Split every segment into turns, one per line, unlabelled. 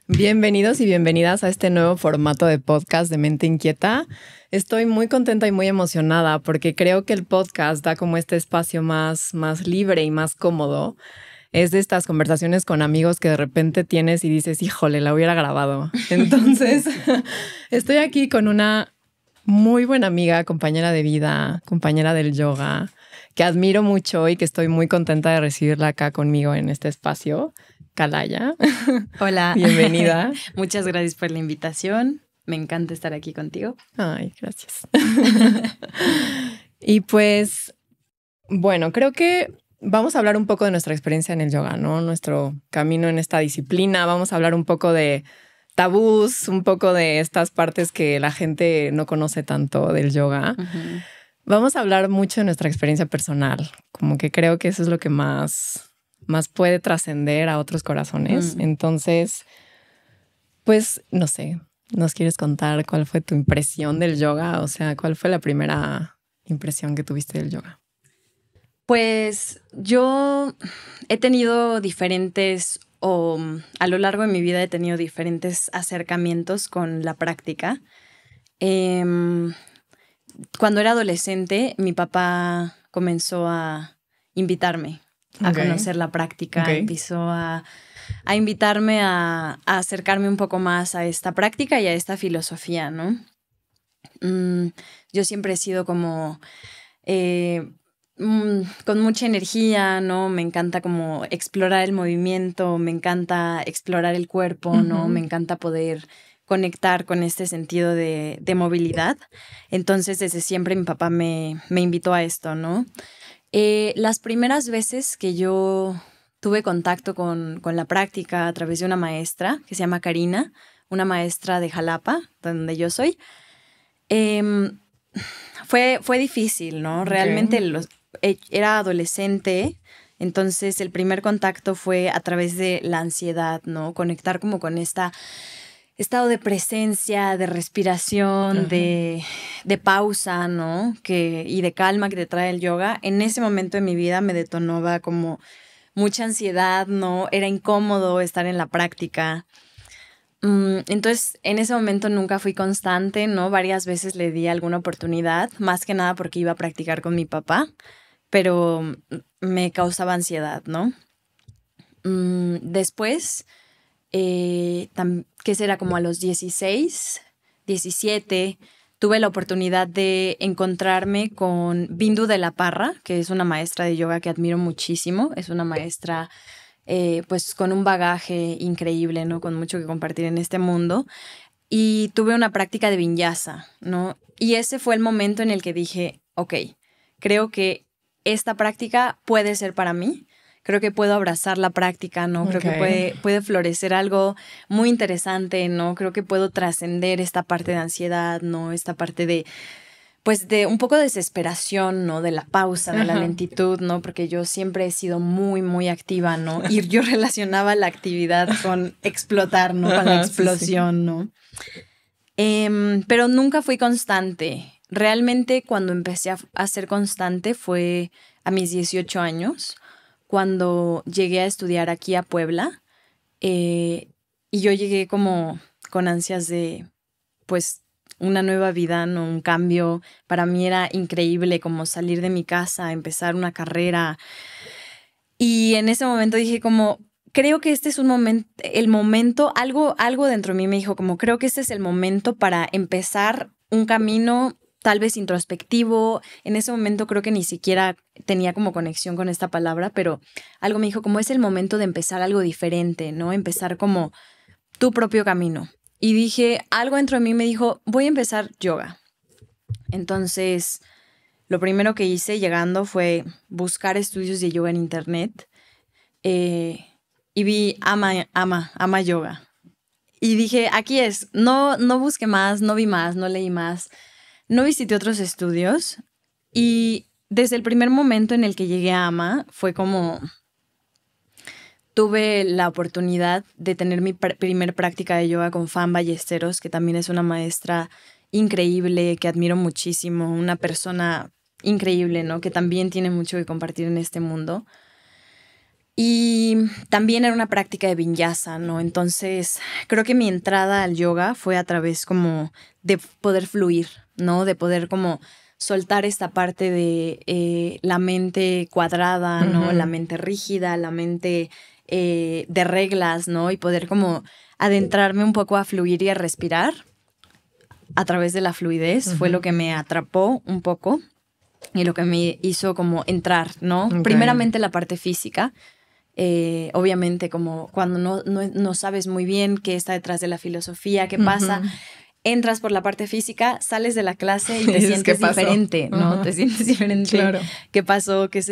Bienvenidos y bienvenidas a este nuevo formato de podcast de Mente Inquieta. Estoy muy contenta y muy emocionada porque creo que el podcast da como este espacio más libre y más cómodo. Es de estas conversaciones con amigos que de repente tienes y dices, híjole, la hubiera grabado. Entonces, estoy aquí con una muy buena amiga, compañera de vida, compañera del yoga, que admiro mucho y que estoy muy contenta de recibirla acá conmigo en este espacio. Kalaya.
Hola.
Bienvenida.
Muchas gracias por la invitación. Me encanta estar aquí contigo.
Ay, gracias. Y pues, bueno, creo que vamos a hablar un poco de nuestra experiencia en el yoga, ¿no? Nuestro camino en esta disciplina. Vamos a hablar un poco de tabús, un poco de estas partes que la gente no conoce tanto del yoga.
Uh-huh.
Vamos a hablar mucho de nuestra experiencia personal. Como que creo que eso es lo que más puede trascender a otros corazones. Entonces, pues, no sé, ¿nos quieres contar cuál fue tu impresión del yoga? O sea, ¿cuál fue la primera impresión que tuviste del yoga?
Pues yo he tenido a lo largo de mi vida he tenido diferentes acercamientos con la práctica. Cuando era adolescente, mi papá comenzó a invitarme a conocer la práctica. Empezó a invitarme a acercarme un poco más a esta práctica y a esta filosofía, ¿no? Yo siempre he sido como con mucha energía, ¿no? Me encanta como explorar el movimiento, me encanta explorar el cuerpo, ¿no? Me encanta poder conectar con este sentido de movilidad. Entonces, desde siempre mi papá me invitó a esto, ¿no? Las primeras veces que yo tuve contacto con la práctica a través de una maestra que se llama Karina, una maestra de Jalapa, donde yo soy, fue difícil, ¿no? Realmente era adolescente, entonces el primer contacto fue a través de la ansiedad, ¿no? Conectar como con estado de presencia, de respiración, de pausa, ¿no? Y de calma que te trae el yoga. En ese momento de mi vida me detonaba como mucha ansiedad, ¿no? Era incómodo estar en la práctica. Entonces, en ese momento nunca fui constante, ¿no? Varias veces le di alguna oportunidad, más que nada porque iba a practicar con mi papá, pero me causaba ansiedad, ¿no? Después, que será como a los 16, 17, tuve la oportunidad de encontrarme con Bindu de la Parra, que es una maestra de yoga que admiro muchísimo. Es una maestra pues con un bagaje increíble, ¿no? Con mucho que compartir en este mundo. Y tuve una práctica de vinyasa, ¿no? Y ese fue el momento en el que dije, ok, creo que esta práctica puede ser para mí. Creo que puedo abrazar la práctica, ¿no? Creo que puede florecer algo muy interesante, ¿no? Creo que puedo trascender esta parte de ansiedad, ¿no? Esta parte de un poco de desesperación, ¿no? De la pausa, de la lentitud, ¿no? Porque yo siempre he sido muy, muy activa, ¿no? Y yo relacionaba la actividad con explotar, ¿no? Con la explosión, ¿no? Pero nunca fui constante. Realmente cuando empecé a ser constante fue a mis 18 años, cuando llegué a estudiar aquí a Puebla. Y yo llegué como con ansias de, pues, una nueva vida, ¿no? Un cambio. Para mí era increíble como salir de mi casa, empezar una carrera. Y en ese momento dije como, creo que este es el momento, algo dentro de mí me dijo como, creo que este es el momento para empezar un camino tal vez introspectivo. En ese momento creo que ni siquiera tenía como conexión con esta palabra, pero algo me dijo como es el momento de empezar algo diferente, ¿no? Empezar como tu propio camino. Y dije, algo dentro de mí me dijo, voy a empezar yoga. Entonces, lo primero que hice llegando fue buscar estudios de yoga en internet y vi Ama Yoga. Y dije, aquí es, no busqué más, no vi más, no leí más, no visité otros estudios. Y desde el primer momento en el que llegué a Ama fue como tuve la oportunidad de tener mi primer práctica de yoga con Fan Ballesteros, que también es una maestra increíble, que admiro muchísimo, una persona increíble, ¿no? Que también tiene mucho que compartir en este mundo. Y también era una práctica de vinyasa, ¿no? Entonces, creo que mi entrada al yoga fue a través como de poder fluir, ¿no? De poder como soltar esta parte de la mente cuadrada, ¿no? La mente rígida, la mente de reglas, ¿no? Y poder como adentrarme un poco a fluir y a respirar a través de la fluidez. Fue lo que me atrapó un poco y lo que me hizo como entrar, ¿no?
Okay.
Primeramente la parte física. Obviamente como cuando no sabes muy bien qué está detrás de la filosofía, qué pasa, entras por la parte física, sales de la clase y te sientes diferente, ¿no? Te sientes diferente.
Claro.
¿Qué pasó? ¿Qué es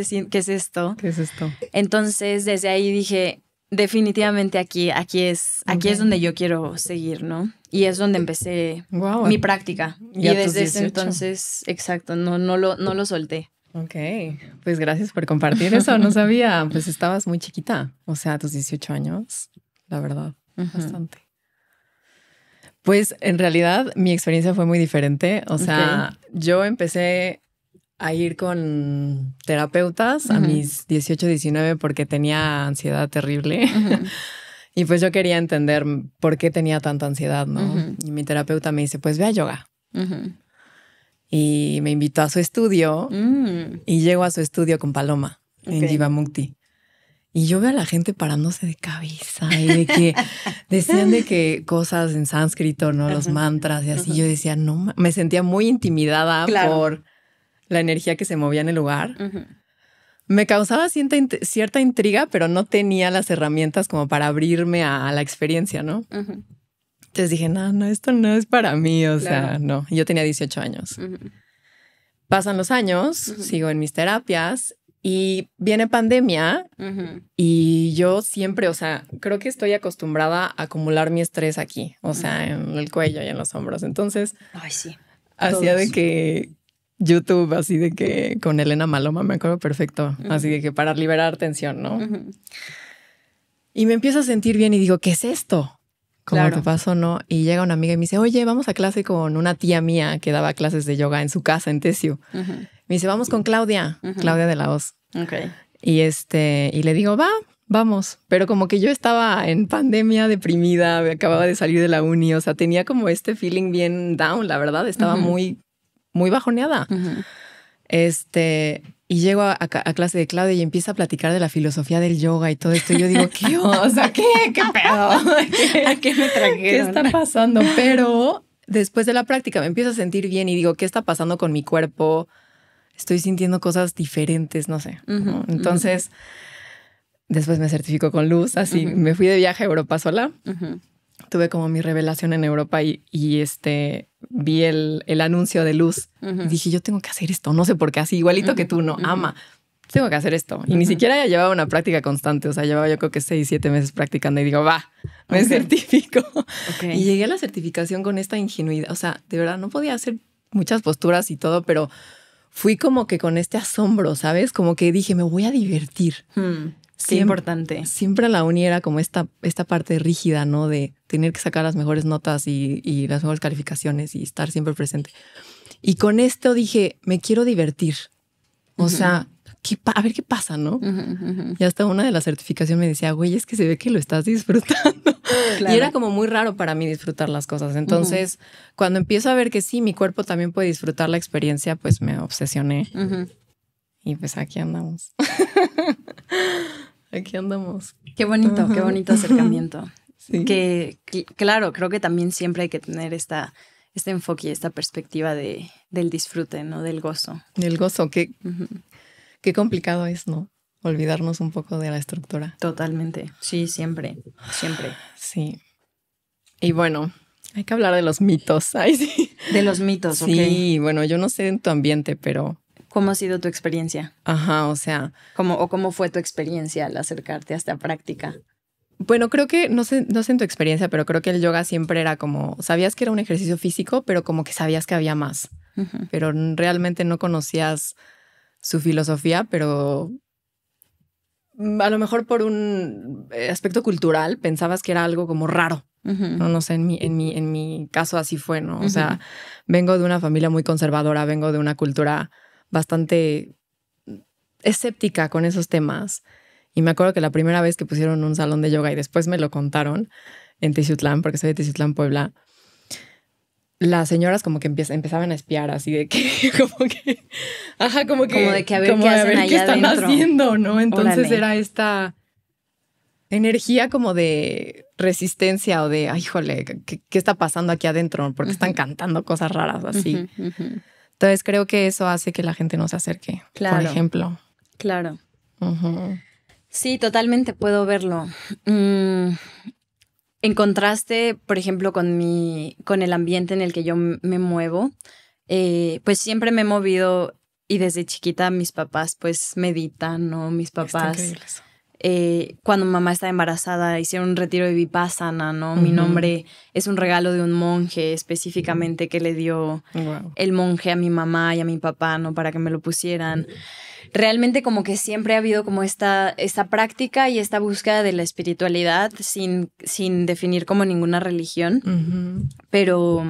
esto?
¿Qué es esto?
Entonces desde ahí dije, definitivamente aquí es donde yo quiero seguir, ¿no? Y es donde empecé mi práctica. Y desde ese entonces, exacto, no lo solté.
Ok, pues gracias por compartir eso. No sabía, pues estabas muy chiquita, o sea, a tus 18 años, la verdad, bastante. Pues en realidad mi experiencia fue muy diferente. O sea, yo empecé a ir con terapeutas a mis 18, 19 porque tenía ansiedad terrible. Y pues yo quería entender por qué tenía tanta ansiedad, ¿no? Y mi terapeuta me dice, pues ve a yoga. Y me invitó a su estudio y llego a su estudio con Paloma en Jivamukti. Y yo veo a la gente parándose de cabeza y de que decían de que cosas en sánscrito, ¿no? Los mantras y así. Yo decía, no, me sentía muy intimidada por la energía que se movía en el lugar. Me causaba cierta intriga, pero no tenía las herramientas como para abrirme a la experiencia, ¿no? Entonces dije, no, esto no es para mí, o sea, no. Yo tenía 18 años. Pasan los años, sigo en mis terapias y viene pandemia y yo siempre, o sea, creo que estoy acostumbrada a acumular mi estrés aquí, o sea, en el cuello y en los hombros. Entonces, hacía de que YouTube, así de que con Elena Maloma, me acuerdo perfecto, así de que para liberar tensión, ¿no? Y me empiezo a sentir bien y digo, ¿qué es esto? Como te pasó, ¿no? Y llega una amiga y me dice, oye, vamos a clase con una tía mía que daba clases de yoga en su casa en Tesiu. Me dice, vamos con Claudia, Claudia de la Hoz. Y y le digo, vamos. Pero como que yo estaba en pandemia, deprimida, acababa de salir de la uni, o sea, tenía como este feeling bien down, la verdad, estaba muy bajoneada. Y llego a clase de Claudia y empieza a platicar de la filosofía del yoga y todo esto. Y yo digo, ¿qué onda? ¿Qué pedo?
¿A qué me trajeron?
¿Qué está pasando? Pero después de la práctica me empiezo a sentir bien y digo, ¿qué está pasando con mi cuerpo? Estoy sintiendo cosas diferentes, no sé. ¿no? Entonces, después me certifico con Luz. Así me fui de viaje a Europa sola. Tuve como mi revelación en Europa y vi el anuncio de Luz. Y dije, yo tengo que hacer esto. No sé por qué, así igualito que tú, ¿no? Ama. Tengo que hacer esto. Y ni siquiera ya llevaba una práctica constante. O sea, llevaba yo creo que 6, 7 meses practicando y digo, me certifico. Y llegué a la certificación con esta ingenuidad. O sea, de verdad no podía hacer muchas posturas y todo, pero fui como que con este asombro, ¿sabes? Como que dije, me voy a divertir.
Qué importante.
Siempre la uni era como esta parte rígida, ¿no? De tener que sacar las mejores notas y las mejores calificaciones y estar siempre presente. Y con esto dije, me quiero divertir. O sea, a ver qué pasa, ¿no? Y hasta una de las certificaciones me decía, güey, es que se ve que lo estás disfrutando. Y era como muy raro para mí disfrutar las cosas. Entonces, cuando empiezo a ver que sí, mi cuerpo también puede disfrutar la experiencia, pues me obsesioné. Y pues aquí andamos. Aquí andamos.
Qué bonito acercamiento.
Sí.
Que claro, creo que también siempre hay que tener este enfoque y esta perspectiva del disfrute, ¿no? Del gozo.
Del gozo, qué complicado es, ¿no? Olvidarnos un poco de la estructura.
Totalmente. Sí, siempre.
Sí. Y bueno, hay que hablar de los mitos. Ay, sí.
De los mitos,
sí, bueno, yo no sé en tu ambiente, pero...
¿Cómo ha sido tu experiencia?
Ajá, o sea...
¿Cómo fue tu experiencia al acercarte a esta práctica?
Bueno, creo que, no sé en tu experiencia, pero creo que el yoga siempre era como... Sabías que era un ejercicio físico, pero como que sabías que había más. Pero realmente no conocías su filosofía, pero... A lo mejor por un aspecto cultural pensabas que era algo como raro. No sé, en mi caso así fue, ¿no? O sea, vengo de una familia muy conservadora, vengo de una cultura bastante escéptica con esos temas. Y me acuerdo que la primera vez que pusieron un salón de yoga y después me lo contaron en Teciutlán, porque soy de Teciutlán, Puebla, las señoras como que empezaban a espiar así de que, como
de que a ver qué hacen allá
qué están
adentro.
haciendo, ¿no? Entonces
Órale.
era esta energía como de resistencia o de, ay, híjole, ¿qué está pasando aquí adentro? Porque están cantando cosas raras así. Entonces creo que eso hace que la gente no se acerque,
Claro.
por ejemplo.
Claro. Sí, totalmente puedo verlo. En contraste, por ejemplo, con el ambiente en el que yo me muevo, pues siempre me he movido y desde chiquita mis papás pues meditan, ¿no? Mis papás,
Está increíble eso.
Cuando mamá estaba embarazada, hicieron un retiro de Vipassana, ¿no? Mi nombre es un regalo de un monje específicamente que le dio el monje a mi mamá y a mi papá, ¿no? Para que me lo pusieran. Realmente como que siempre ha habido como esta práctica y esta búsqueda de la espiritualidad sin definir como ninguna religión. Pero,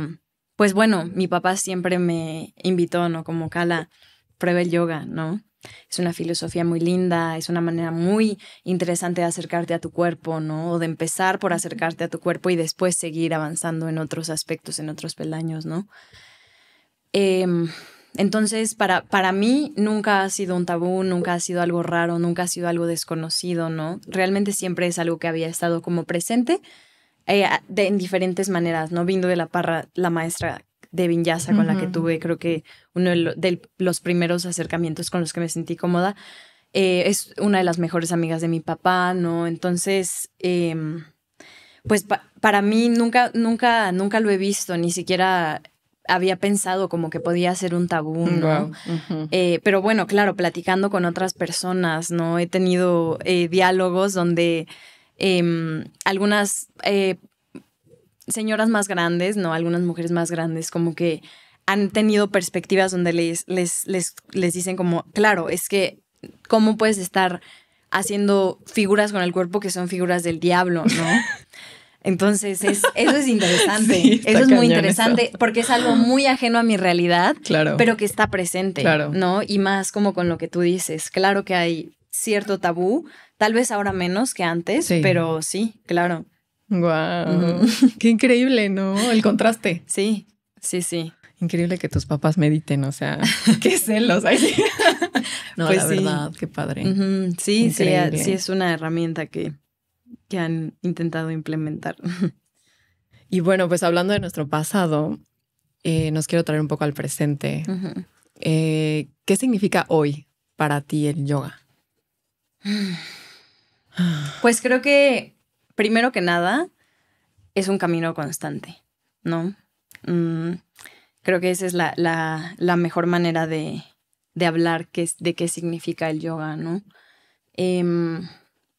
pues bueno, mi papá siempre me invitó, ¿no? Como Cala, prueba el yoga, ¿no? Es una filosofía muy linda, es una manera muy interesante de acercarte a tu cuerpo, ¿no? O de empezar por acercarte a tu cuerpo y después seguir avanzando en otros aspectos, en otros peldaños, ¿no? Entonces, para mí nunca ha sido un tabú, nunca ha sido algo raro, nunca ha sido algo desconocido, ¿no? Realmente siempre es algo que había estado como presente en diferentes maneras, ¿no? Bindu de la Parra, la maestra de Vinyasa con la que tuve, creo que uno de los primeros acercamientos con los que me sentí cómoda, es una de las mejores amigas de mi papá, ¿no? Entonces, pues para mí nunca lo he visto, ni siquiera había pensado como que podía ser un tabú, ¿no? Pero bueno, claro, platicando con otras personas, ¿no? He tenido diálogos donde algunas señoras más grandes, ¿no? Algunas mujeres más grandes como que han tenido perspectivas donde les dicen como, claro, es que ¿cómo puedes estar haciendo figuras con el cuerpo que son figuras del diablo, ¿no? Entonces, eso es interesante. Sí, eso es muy interesante eso. Porque es algo muy ajeno a mi realidad, claro, pero que está presente, claro, ¿no? Y más como con lo que tú dices. Claro que hay cierto tabú, tal vez ahora menos que antes, sí, pero sí, claro.
Wow, qué increíble, ¿no? El contraste.
Sí, sí, sí.
Increíble que tus papás mediten, o sea, qué celos. Ay, sí. No, pues la verdad, qué padre.
Sí, sí, sí es una herramienta que han intentado implementar.
Y bueno, pues hablando de nuestro pasado, nos quiero traer un poco al presente. ¿Qué significa hoy para ti el yoga?
Pues creo que, primero que nada, es un camino constante, ¿no? Creo que esa es la mejor manera de hablar de qué significa el yoga, ¿no?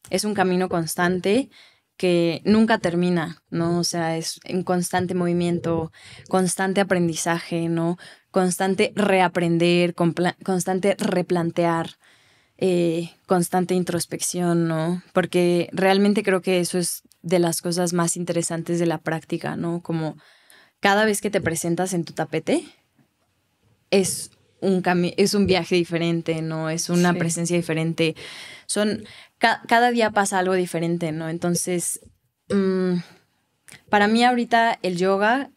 Es un camino constante que nunca termina, ¿no? O sea, es en constante movimiento, constante aprendizaje, ¿no? Constante reaprender, constante replantear, constante introspección, ¿no? Porque realmente creo que eso es de las cosas más interesantes de la práctica, ¿no? Como cada vez que te presentas en tu tapete es un viaje diferente, ¿no? Es una presencia diferente. Cada día pasa algo diferente, ¿no? Entonces, para mí ahorita el yoga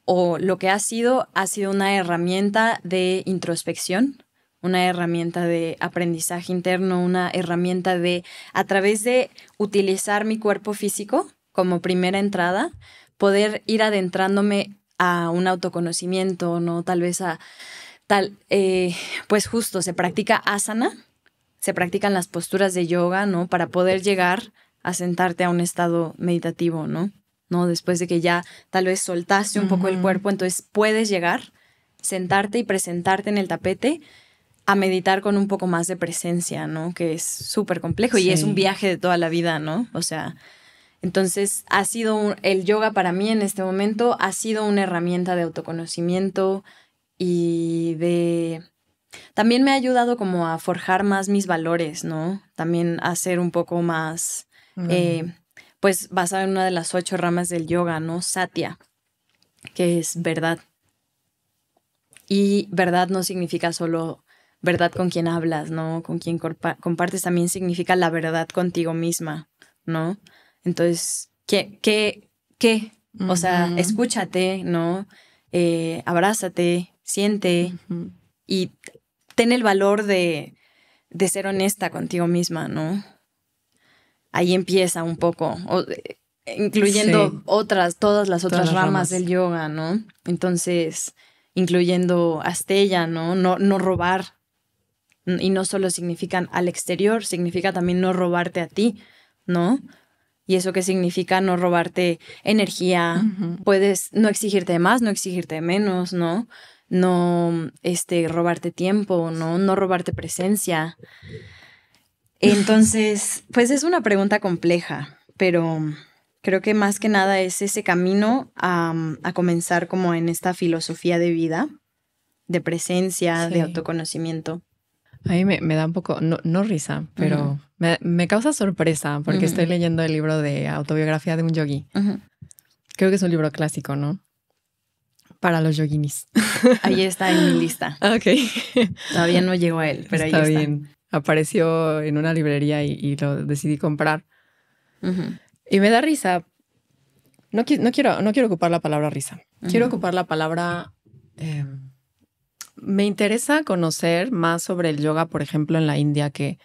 o lo que ha sido una herramienta de introspección, una herramienta de aprendizaje interno, una herramienta de, a través de utilizar mi cuerpo físico como primera entrada, poder ir adentrándome a un autoconocimiento, ¿no? Tal vez pues justo se practica asana, se practican las posturas de yoga, ¿no? Para poder llegar a sentarte a un estado meditativo, ¿no? Después de que ya tal vez soltaste un poco el cuerpo, entonces puedes llegar, sentarte y presentarte en el tapete a meditar con un poco más de presencia, ¿no? Que es súper complejo y es un viaje de toda la vida, ¿no? O sea, entonces el yoga para mí en este momento ha sido una herramienta de autoconocimiento y también me ha ayudado como a forjar más mis valores, ¿no? También a ser un poco más, pues basado en una de las 8 ramas del yoga, ¿no? Satya, que es verdad. Y verdad no significa solo verdad con quien hablas, ¿no? Con quien compartes también significa la verdad contigo misma, ¿no? Entonces, ¿qué? O sea, escúchate, ¿no? Abrázate, siente y ten el valor de ser honesta contigo misma, ¿no? Ahí empieza un poco, incluyendo todas las otras ramas del yoga, ¿no? Entonces, incluyendo Astella, ¿no? No robar. Y no solo significan al exterior, significa también no robarte a ti, ¿no? ¿Y eso qué significa? No robarte energía, puedes no exigirte de más, no exigirte de menos, ¿no? No robarte tiempo, ¿no? No robarte presencia. Entonces, pues es una pregunta compleja, pero creo que más que nada es ese camino a comenzar como en esta filosofía de vida, de presencia, de autoconocimiento.
A mí me da un poco, no risa, pero me causa sorpresa porque estoy leyendo el libro de autobiografía de un yogi. Creo que es un libro clásico, ¿no? Para los yoginis.
Ahí está en mi lista.
Ok.
Todavía no llegó a él, pero
está
ahí está.
Bien. Apareció en una librería y lo decidí comprar. Y me da risa. No quiero ocupar la palabra risa. Quiero ocupar la palabra... me interesa conocer más sobre el yoga, por ejemplo, en la India, que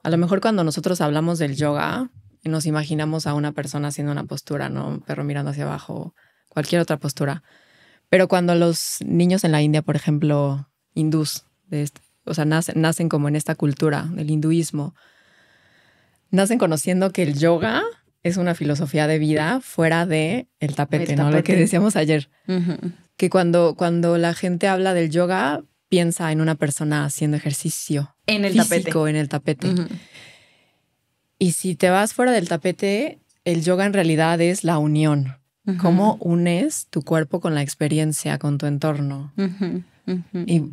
a lo mejor cuando nosotros hablamos del yoga, nos imaginamos a una persona haciendo una postura, ¿no? Un perro mirando hacia abajo, cualquier otra postura. Pero cuando los niños en la India, por ejemplo, hindús, o sea, nacen como en esta cultura del hinduismo, nacen conociendo que el yoga es una filosofía de vida fuera de el tapete, ¿no? Lo que decíamos ayer. Que cuando la gente habla del yoga, piensa en una persona haciendo ejercicio
en el
físico
tapete.
En el tapete. Y si te vas fuera del tapete, el yoga en realidad es la unión. Cómo unes tu cuerpo con la experiencia, con tu entorno. Y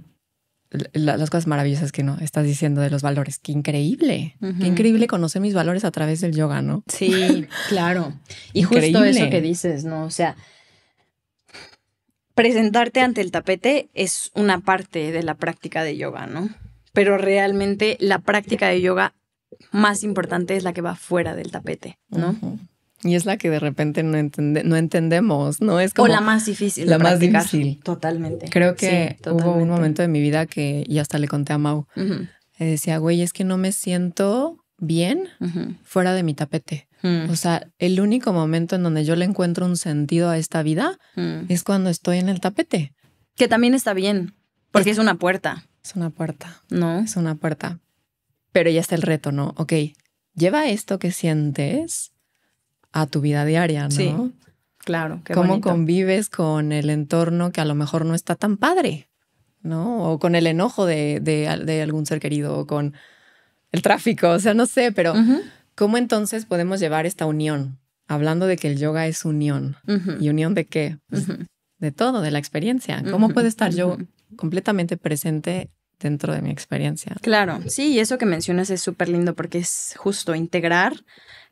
las cosas maravillosas que no estás diciendo de los valores. Qué increíble. Qué increíble conocer mis valores a través del yoga, ¿no?
Sí, claro. Y justo eso que dices, ¿no? O sea, presentarte ante el tapete es una parte de la práctica de yoga, ¿no? Pero realmente la práctica de yoga más importante es la que va fuera del tapete, ¿no?
Y es la que de repente no entendemos, ¿no? Es como
o la más difícil.
La más difícil.
Totalmente.
Creo que hubo un momento de mi vida que, y hasta le conté a Mau, decía, güey, es que no me siento bien fuera de mi tapete. O sea, el único momento en donde yo le encuentro un sentido a esta vida es cuando estoy en el tapete.
Que también está bien, porque es una puerta.
Es una puerta.
¿No?
Es una puerta. Pero ya está el reto, ¿no? Ok, lleva esto que sientes a tu vida diaria, ¿no?
Sí, claro. Qué
¿Cómo
bonito.
convives con el entorno que a lo mejor no está tan padre, ¿no? O con el enojo de algún ser querido, o con el tráfico, o sea, no sé, pero ¿cómo entonces podemos llevar esta unión? Hablando de que el yoga es unión. ¿Y unión de qué? Pues de todo, de la experiencia. ¿Cómo puedo estar yo completamente presente dentro de mi experiencia?
Claro, sí, y eso que mencionas es súper lindo porque es justo integrar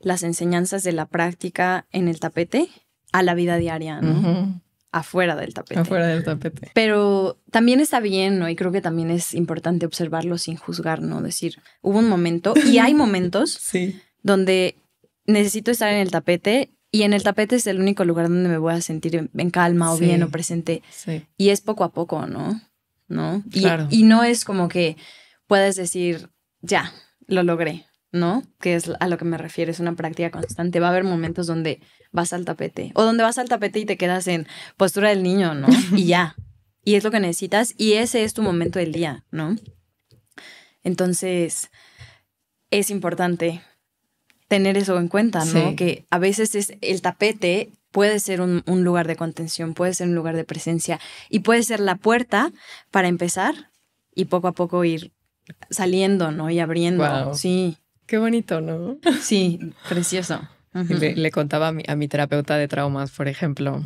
las enseñanzas de la práctica en el tapete a la vida diaria, ¿no? Afuera del tapete.
Afuera del tapete.
Pero también está bien, ¿no? Y creo que también es importante observarlo sin juzgar, ¿no? Decir, hubo un momento, y hay momentos
sí.
donde necesito estar en el tapete y en el tapete es el único lugar donde me voy a sentir en calma o bien o presente.
Sí.
Y es poco a poco, ¿no?
Claro.
Y no es como que puedas decir, ya, lo logré, ¿no? Que es a lo que me refiero, es una práctica constante. Va a haber momentos donde vas al tapete o donde vas al tapete y te quedas en postura del niño, ¿no? Y ya. Y es lo que necesitas y ese es tu momento del día, ¿no? Entonces, es importante tener eso en cuenta, ¿no?
Sí.
Que a veces el tapete puede ser un lugar de contención, puede ser un lugar de presencia y puede ser la puerta para empezar y poco a poco ir saliendo, ¿no? Y abriendo.
Wow.
Sí.
Qué bonito, ¿no?
Sí, precioso.
Le contaba a mi terapeuta de traumas, por ejemplo,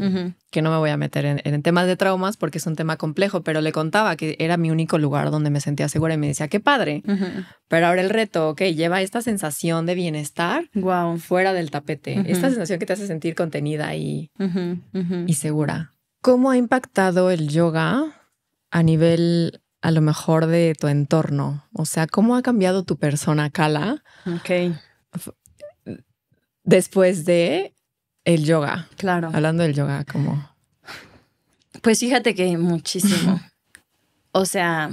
que no me voy a meter en temas de traumas porque es un tema complejo, pero le contaba que era mi único lugar donde me sentía segura y me decía, qué padre. Pero ahora el reto, ok, lleva esta sensación de bienestar fuera del tapete. Esta sensación que te hace sentir contenida y segura. ¿Cómo ha impactado el yoga a nivel a lo mejor de tu entorno. O sea, ¿cómo ha cambiado tu persona, Cala, después de el yoga?
Claro.
Hablando del yoga, como...
Pues fíjate que muchísimo. O sea,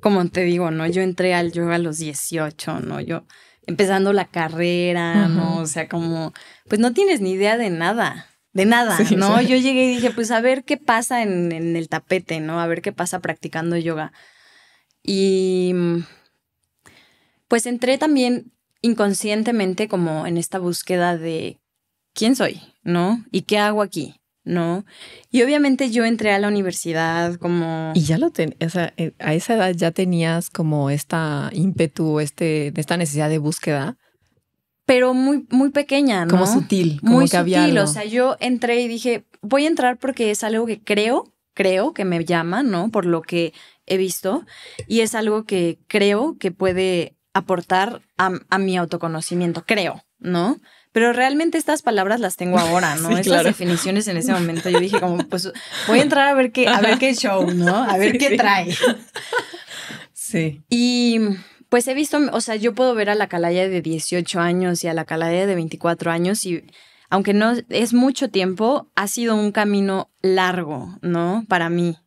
como te digo, ¿no? Yo entré al yoga a los 18, ¿no? Yo empezando la carrera, ¿no? O sea, como, pues no tienes ni idea de nada, sí, ¿no? Sí. Yo llegué y dije, pues a ver qué pasa en el tapete, ¿no? A ver qué pasa practicando yoga. Y pues entré también inconscientemente como en esta búsqueda de quién soy, ¿no? ¿Y qué hago aquí? ¿No? Y obviamente yo entré a la universidad como...
Y ya o sea, a esa edad ya tenías como esta ímpetu, esta necesidad de búsqueda.
Pero muy, muy pequeña, ¿no?
Como sutil, como
muy
que había
sutil,
algo.
O sea, yo entré y dije, voy a entrar porque es algo que creo que me llama, ¿no? Por lo que he visto. Y es algo que creo que puede aportar a mi autoconocimiento, creo, ¿no? Pero realmente estas palabras las tengo ahora, ¿no?
Sí,
Estas definiciones en ese momento. Yo dije como, pues voy a entrar a ver qué show, ¿no? A ver qué trae.
Sí.
Y pues he visto, o sea, yo puedo ver a la Calaya de 18 años y a la Calaya de 24 años y aunque no es mucho tiempo, ha sido un camino largo, ¿no? Para mí.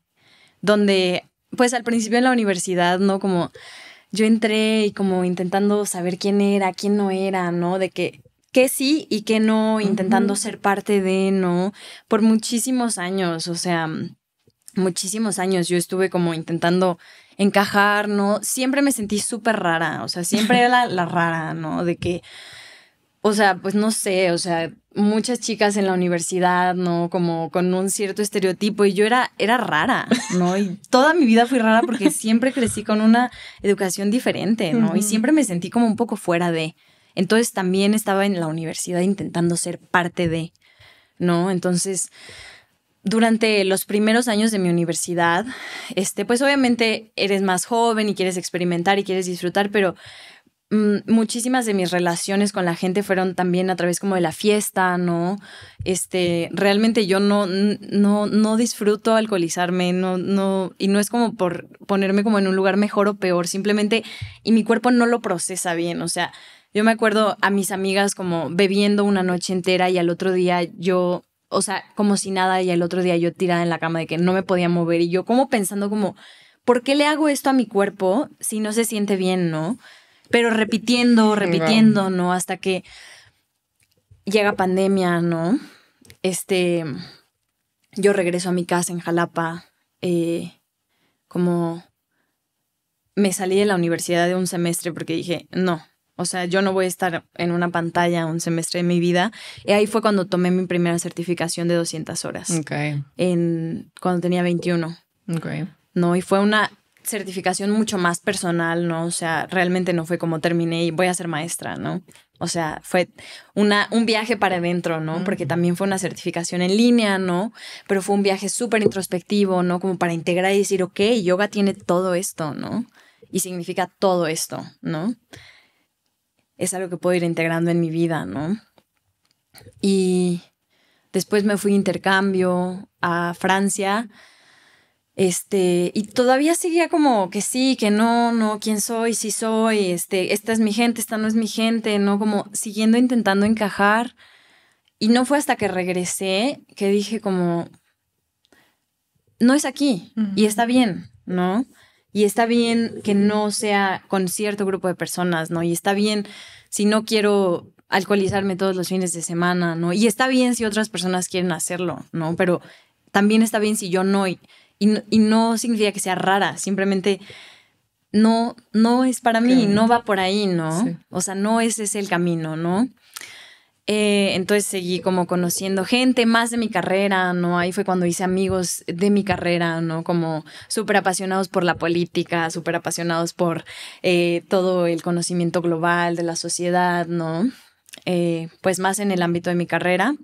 Donde, pues al principio en la universidad, ¿no? Como yo entré y como intentando saber quién era, quién no era, ¿no? De que sí y que no, intentando ser parte de, ¿no? Por muchísimos años, o sea, muchísimos años yo estuve como intentando encajar, ¿no? Siempre me sentí súper rara, o sea, siempre era la rara, ¿no? De que, o sea, pues no sé, o sea, muchas chicas en la universidad, ¿no? Como con un cierto estereotipo y yo era rara, ¿no? Y toda mi vida fui rara porque siempre crecí con una educación diferente, ¿no? Y siempre me sentí como un poco fuera de... Entonces también estaba en la universidad intentando ser parte de, ¿no? Entonces, durante los primeros años de mi universidad, pues obviamente eres más joven y quieres experimentar y quieres disfrutar, pero muchísimas de mis relaciones con la gente fueron también a través como de la fiesta, ¿no? Realmente yo no disfruto alcoholizarme, no, y no es como por ponerme como en un lugar mejor o peor, simplemente, y mi cuerpo no lo procesa bien, o sea, yo me acuerdo a mis amigas como bebiendo una noche entera y al otro día yo, o sea, como si nada y al otro día yo tirada en la cama de que no me podía mover y yo como pensando como, ¿por qué le hago esto a mi cuerpo si no se siente bien, no? Pero repitiendo, ¿no? Hasta que llega pandemia, ¿no? Yo regreso a mi casa en Jalapa, como me salí de la universidad de un semestre porque dije, no, o sea, yo no voy a estar en una pantalla un semestre de mi vida. Y ahí fue cuando tomé mi primera certificación de 200 horas.
Okay.
Cuando tenía 21.
Okay.
No, y fue una certificación mucho más personal, ¿no? O sea, realmente no fue como terminé y voy a ser maestra, ¿no? O sea, fue un viaje para adentro, ¿no? Porque también fue una certificación en línea, ¿no? Pero fue un viaje súper introspectivo, ¿no? Como para integrar y decir, ok, yoga tiene todo esto, ¿no? Y significa todo esto, ¿no? Es algo que puedo ir integrando en mi vida, ¿no? Y después me fui de intercambio a Francia. Y todavía seguía como que sí, que no, quién soy, sí soy, esta es mi gente, esta no es mi gente, ¿no? Como siguiendo intentando encajar. Y no fue hasta que regresé que dije como, no es aquí, y está bien, ¿no? Y está bien que no sea con cierto grupo de personas, ¿no? Y está bien si no quiero alcoholizarme todos los fines de semana, ¿no? Y está bien si otras personas quieren hacerlo, ¿no? Pero también está bien si yo no... Y no significa que sea rara, simplemente no es para mí, no va por ahí, ¿no? Sí. O sea, no ese es el camino, ¿no? Entonces seguí como conociendo gente más de mi carrera, ¿no? Ahí fue cuando hice amigos de mi carrera, ¿no? Como súper apasionados por la política, súper apasionados por todo el conocimiento global de la sociedad, ¿no? Pues más en el ámbito de mi carrera.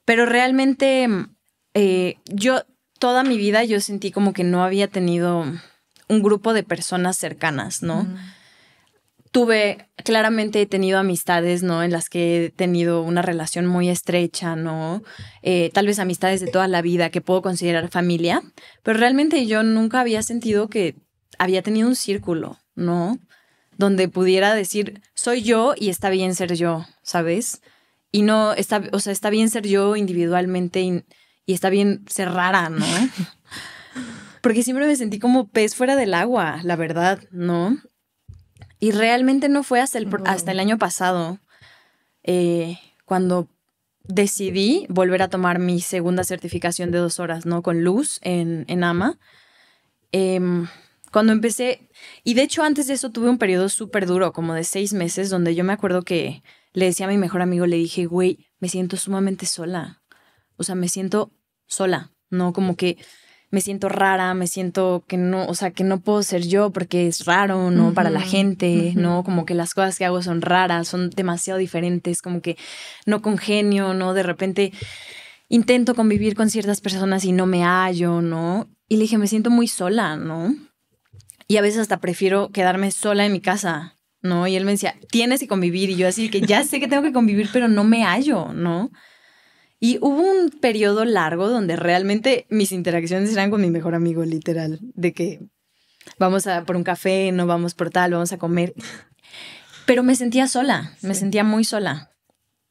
Pero realmente toda mi vida yo sentí como que no había tenido un grupo de personas cercanas, ¿no? claramente he tenido amistades, ¿no? En las que he tenido una relación muy estrecha, ¿no? Tal vez amistades de toda la vida que puedo considerar familia, pero realmente yo nunca había sentido que había tenido un círculo, ¿no? Donde pudiera decir, soy yo y está bien ser yo, ¿sabes? Y no, está bien ser yo individualmente y está bien ser rara, ¿no? Porque siempre me sentí como pez fuera del agua, la verdad, ¿no? Y realmente no fue hasta el año pasado cuando decidí volver a tomar mi segunda certificación de 2 horas, ¿no? Con Luz en AMA. Cuando empecé, y de hecho antes de eso tuve un periodo súper duro, como de 6 meses, donde yo me acuerdo que le decía a mi mejor amigo, le dije, güey, me siento sumamente sola. O sea, me siento sola, ¿no? Como que me siento rara, me siento que no, o sea, que no puedo ser yo porque es raro, ¿no? Para la gente, ¿no? Como que las cosas que hago son raras, son demasiado diferentes, como que no congenio, ¿no? De repente intento convivir con ciertas personas y no me hallo, ¿no? Y le dije, me siento muy sola, ¿no? Y a veces hasta prefiero quedarme sola en mi casa, ¿no? Y él me decía, tienes que convivir. Y yo así que ya sé que tengo que convivir, pero no me hallo, ¿no? Y hubo un periodo largo donde realmente mis interacciones eran con mi mejor amigo, literal, de que vamos a por un café, no vamos por tal, vamos a comer. Pero me sentía sola, me sentía muy sola.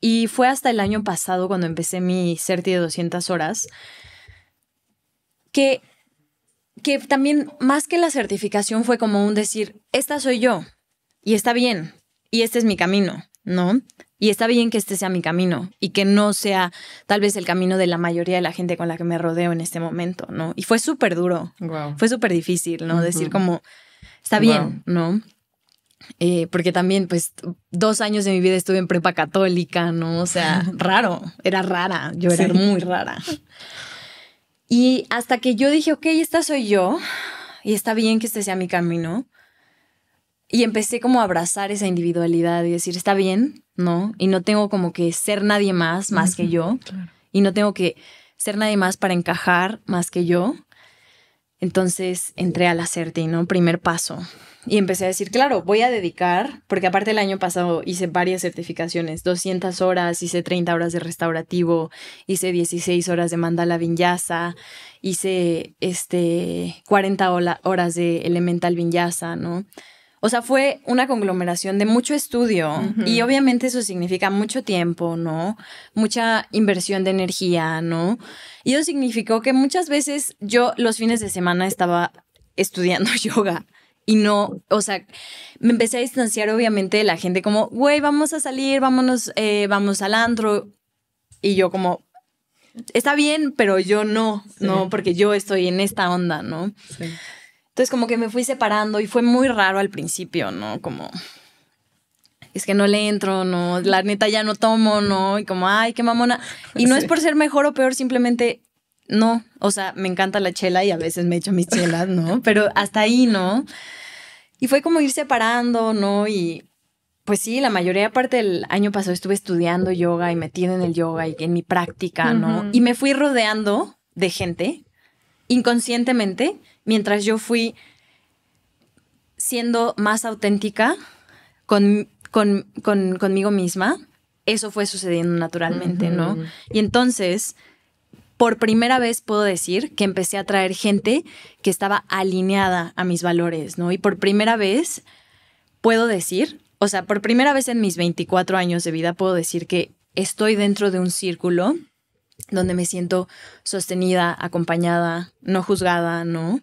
Y fue hasta el año pasado cuando empecé mi Certi de 200 horas que también más que la certificación fue como un decir, esta soy yo y está bien y este es mi camino, ¿no? Y está bien que este sea mi camino y que no sea tal vez el camino de la mayoría de la gente con la que me rodeo en este momento, ¿no? Y fue súper duro, fue súper difícil, ¿no? Decir como, está bien, ¿no? Porque también, pues, 2 años de mi vida estuve en prepa católica, ¿no? O sea, raro, era rara, yo era muy rara. Y hasta que yo dije, ok, esta soy yo y está bien que este sea mi camino. Y empecé como a abrazar esa individualidad y decir, está bien, ¿no? Y no tengo como que ser nadie más que yo. Claro. Y no tengo que ser nadie más para encajar más que yo. Entonces entré a la CERTI, ¿no? Primer paso. Y empecé a decir, claro, voy a dedicar, porque aparte el año pasado hice varias certificaciones, 200 horas, hice 30 horas de restaurativo, hice 16 horas de mandala vinyasa, hice 40 horas de elemental vinyasa, ¿no? O sea, fue una conglomeración de mucho estudio y obviamente eso significa mucho tiempo, ¿no? Mucha inversión de energía, ¿no? Y eso significó que muchas veces yo los fines de semana estaba estudiando yoga y no, o sea, me empecé a distanciar obviamente de la gente como, güey, vamos a salir, vámonos, vamos al antro. Y yo como, está bien, pero yo no, ¿no? Porque yo estoy en esta onda, ¿no? Sí. Entonces como que me fui separando y fue muy raro al principio, ¿no? Como, es que no le entro, ¿no? La neta ya no tomo, ¿no? Y como, ay, qué mamona. Y no es por ser mejor o peor, simplemente no. O sea, me encanta la chela y a veces me echo mis chelas, ¿no? Pero hasta ahí, ¿no? Y fue como ir separando, ¿no? Y pues sí, la mayoría parte del año pasado estuve estudiando yoga y metida en el yoga y en mi práctica, ¿no? Y me fui rodeando de gente inconscientemente mientras yo fui siendo más auténtica conmigo misma. Eso fue sucediendo naturalmente, ¿no? Y entonces, por primera vez puedo decir que empecé a traer gente que estaba alineada a mis valores, ¿no? Y por primera vez puedo decir, o sea, por primera vez en mis 24 años de vida puedo decir que estoy dentro de un círculo donde me siento sostenida, acompañada, no juzgada, ¿no?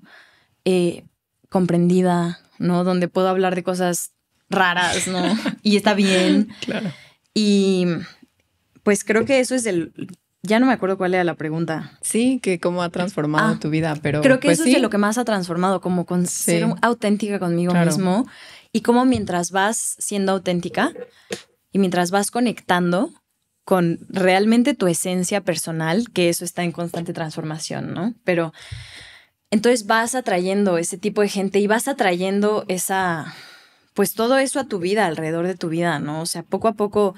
Comprendida, ¿no? Donde puedo hablar de cosas raras, ¿no? Y está bien.
Claro.
Y pues creo que eso es ya no me acuerdo cuál era la pregunta.
Sí, que cómo ha transformado tu vida, pero
creo que
pues
eso es de lo que más ha transformado, como con ser auténtica conmigo mismo y cómo mientras vas siendo auténtica y mientras vas conectando con realmente tu esencia personal, que eso está en constante transformación, ¿no? Pero entonces vas atrayendo ese tipo de gente y vas atrayendo pues todo eso a tu vida, alrededor de tu vida, ¿no? O sea, poco a poco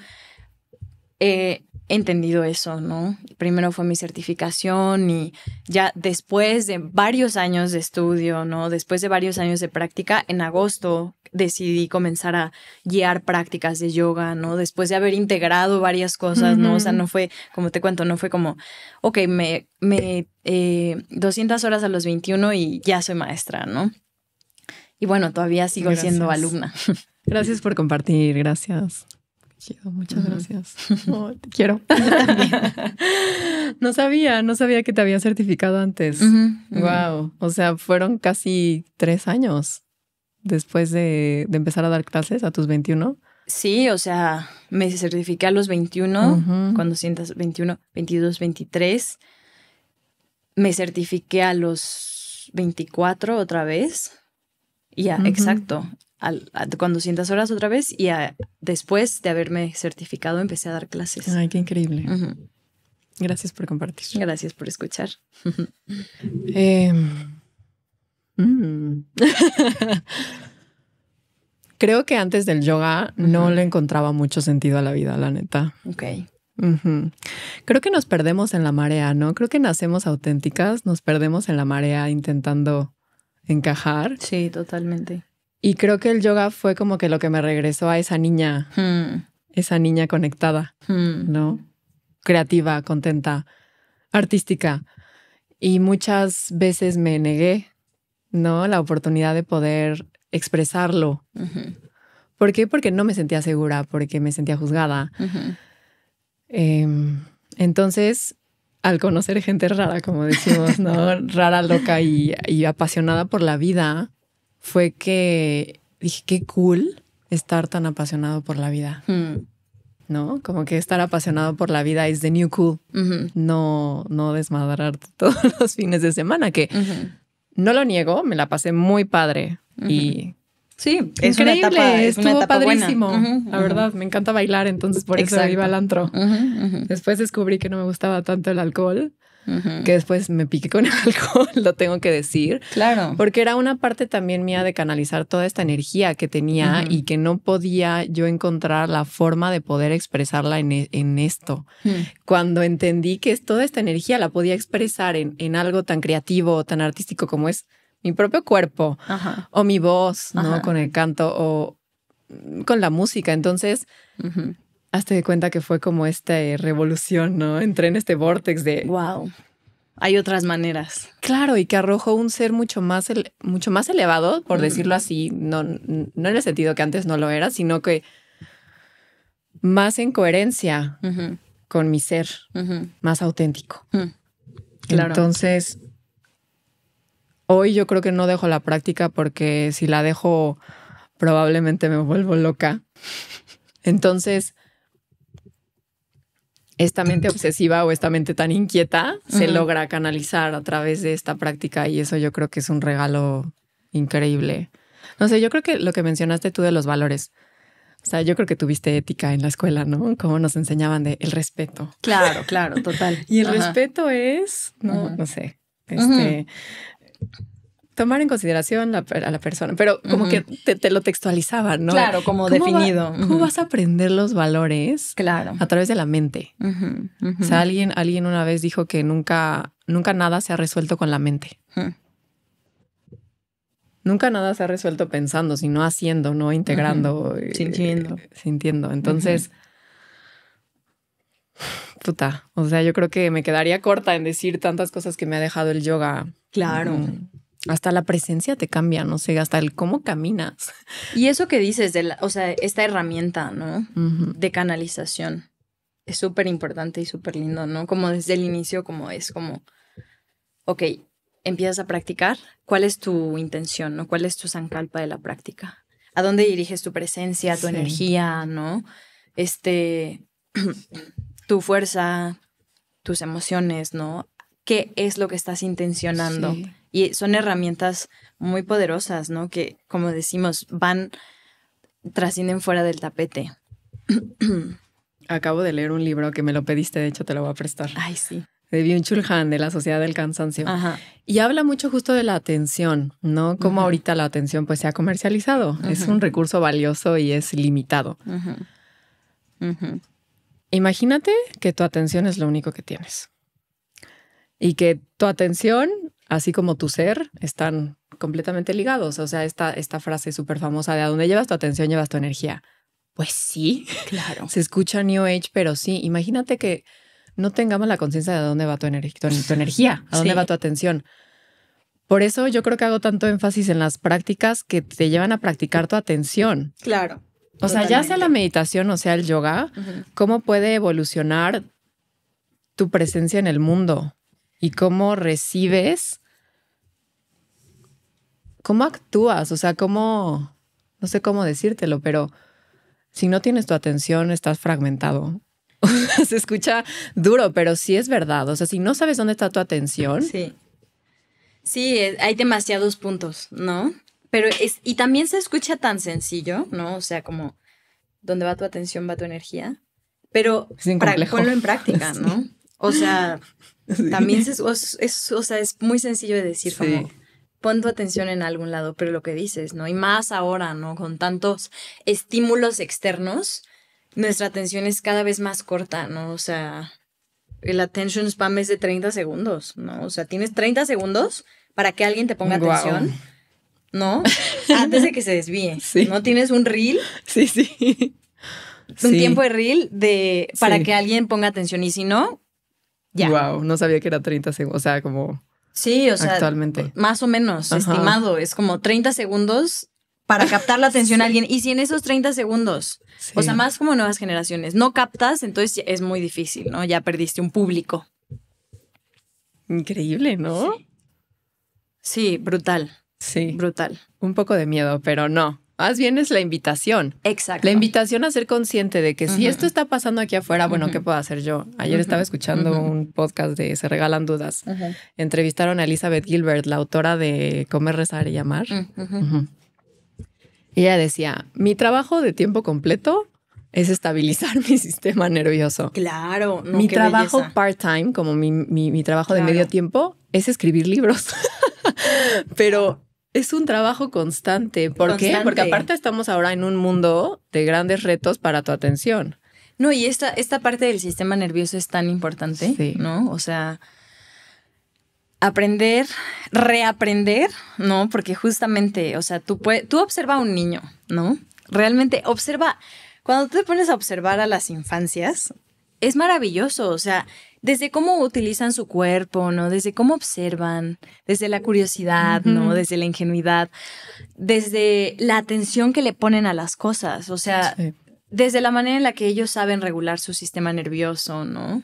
he entendido eso, ¿no? Primero fue mi certificación y ya después de varios años de estudio, ¿no? Después de varios años de práctica, en agosto decidí comenzar a guiar prácticas de yoga, ¿no? Después de haber integrado varias cosas, ¿no? O sea, no fue, como te cuento, no fue como, ok, 200 horas a los 21 y ya soy maestra, ¿no? Y bueno, todavía sigo siendo alumna.
Gracias por compartir, gracias. Muchas gracias. Oh, te quiero. No sabía que te había certificado antes. Wow. O sea, fueron casi 3 años después de empezar a dar clases a tus 21.
Sí, o sea, me certifiqué a los 21, cuando sientas 21, 22, 23. Me certifiqué a los 24 otra vez. Ya, exacto. Cuando sientas horas otra vez y después de haberme certificado empecé a dar clases.
Ay, qué increíble. Gracias por compartir.
Gracias por escuchar.
Creo que antes del yoga no le encontraba mucho sentido a la vida, la neta.
Ok.
Creo que nos perdemos en la marea, ¿no? Creo que nacemos auténticas, nos perdemos en la marea intentando encajar.
Sí, totalmente.
Y creo que el yoga fue como que lo que me regresó a esa niña conectada, ¿no? Creativa, contenta, artística. Y muchas veces me negué, ¿no? La oportunidad de poder expresarlo. ¿Por qué? Porque no me sentía segura, porque me sentía juzgada. Entonces, al conocer gente rara, como decimos, ¿no? Rara, loca y apasionada por la vida, fue que dije, qué cool estar tan apasionado por la vida, ¿no? Como que estar apasionado por la vida es the new cool. No desmadrar todos los fines de semana, que no lo niego, me la pasé muy padre. Y
sí,
es increíble, estuvo padrísimo. La verdad, me encanta bailar, entonces por eso iba al antro. Después descubrí que no me gustaba tanto el alcohol. Que después me piqué con el alcohol, lo tengo que decir.
Claro.
Porque era una parte también mía de canalizar toda esta energía que tenía y que no podía yo encontrar la forma de poder expresarla en esto. Cuando entendí que toda esta energía la podía expresar en algo tan creativo, tan artístico como es mi propio cuerpo o mi voz, ¿no? Con el canto o con la música. Entonces... hazte de cuenta que fue como esta revolución, ¿no? Entré en este vórtex de...
Wow. Hay otras maneras.
Claro, y que arrojó un ser mucho más elevado, por decirlo así. No en el sentido que antes no lo era, sino que más en coherencia con mi ser, más auténtico. Claro. Entonces, hoy yo creo que no dejo la práctica porque si la dejo, probablemente me vuelvo loca. Entonces... esta mente obsesiva o esta mente tan inquieta se logra canalizar a través de esta práctica y eso yo creo que es un regalo increíble. No sé, yo creo que lo que mencionaste tú de los valores, o sea, yo creo que tuviste ética en la escuela, ¿no? Como nos enseñaban de el respeto.
Claro, total.
Y el respeto es, no sé, tomar en consideración a la persona, pero como que te lo textualizaban, ¿no?
Claro, como definido.
¿Cómo vas a aprender los valores?
Claro.
A través de la mente. O sea, alguien una vez dijo que nunca nada se ha resuelto con la mente. Nunca nada se ha resuelto pensando, sino haciendo, ¿no? Integrando. Sintiendo. Entonces, puta, o sea, yo creo que me quedaría corta en decir tantas cosas que me ha dejado el yoga.
Claro.
Hasta la presencia te cambia, no sé, hasta el cómo caminas.
Y eso que dices, o sea, esta herramienta, ¿no? De canalización es súper importante y súper lindo, ¿no? Como desde el inicio, como ok, empiezas a practicar, ¿cuál es tu intención, no? ¿Cuál es tu sankalpa de la práctica? ¿A dónde diriges tu presencia, tu energía, no? Tu fuerza, tus emociones, ¿no? ¿Qué es lo que estás intencionando? Sí. Y son herramientas muy poderosas, ¿no? Que, como decimos, trascienden fuera del tapete.
Acabo de leer un libro que me lo pediste, de hecho te lo voy a prestar.
Ay, sí.
De Byung-Chul Han, de La Sociedad del Cansancio. Y habla mucho justo de la atención, ¿no? Cómo ahorita la atención pues se ha comercializado. Es un recurso valioso y es limitado. Imagínate que tu atención es lo único que tienes. Y que tu atención, así como tu ser, están completamente ligados. O sea, esta frase súper famosa de a donde llevas tu atención, llevas tu energía. Pues sí,
Claro.
se escucha New Age, pero sí. Imagínate que no tengamos la conciencia de dónde va tu energía, a dónde va tu atención. Por eso yo creo que hago tanto énfasis en las prácticas que te llevan a practicar tu atención.
Claro.
O sea, ya sea la meditación o sea el yoga, ¿cómo puede evolucionar tu presencia en el mundo? Y cómo recibes, cómo actúas, o sea, cómo, no sé cómo decírtelo, pero si no tienes tu atención, estás fragmentado. Se escucha duro, pero sí es verdad. O sea, si no sabes dónde está tu atención.
Sí. Sí, hay demasiados puntos, ¿no? Pero y también se escucha tan sencillo, ¿no? O sea, como donde va tu atención, va tu energía. Pero ponlo en práctica, ¿no? Sí. O sea, también es muy sencillo de decir, como pon tu atención en algún lado, pero lo que dices, ¿no? Y más ahora, ¿no? Con tantos estímulos externos, nuestra atención es cada vez más corta, ¿no? O sea, el attention spam es de 30 segundos, ¿no? O sea, tienes 30 segundos para que alguien te ponga atención, ¿no? Antes de que se desvíe, ¿no? Tienes un reel.
Sí.
Un tiempo de reel para que alguien ponga atención y si no, ya.
Wow, no sabía que era 30 segundos, o sea, como...
Sí, o sea,
actualmente.
Más o menos, estimado, es como 30 segundos para captar la atención a alguien. Y si en esos 30 segundos, o sea, más como nuevas generaciones, no captas, entonces es muy difícil, ¿no? Ya perdiste un público.
Increíble, ¿no?
Sí, brutal.
Sí.
Brutal.
Un poco de miedo, pero no. Más bien es la invitación.
Exacto.
La invitación a ser consciente de que si esto está pasando aquí afuera, bueno, ¿qué puedo hacer yo? Ayer estaba escuchando un podcast de Se Regalan Dudas. Entrevistaron a Elizabeth Gilbert, la autora de Comer, Rezar y Amar. Y ella decía, mi trabajo de tiempo completo es estabilizar mi sistema nervioso.
Claro.
No, mi trabajo part-time, como mi trabajo de medio tiempo, es escribir libros. Pero... es un trabajo constante. ¿Por qué? Porque aparte estamos ahora en un mundo de grandes retos para tu atención.
No, y esta parte del sistema nervioso es tan importante, ¿no? O sea, aprender, reaprender, ¿no? Porque justamente, o sea, tú observa a un niño, ¿no? Realmente observa, cuando tú te pones a observar a las infancias, es maravilloso, o sea, desde cómo utilizan su cuerpo, ¿no? Desde cómo observan, desde la curiosidad, ¿no? Desde la ingenuidad, desde la atención que le ponen a las cosas, o sea, desde la manera en la que ellos saben regular su sistema nervioso, ¿no?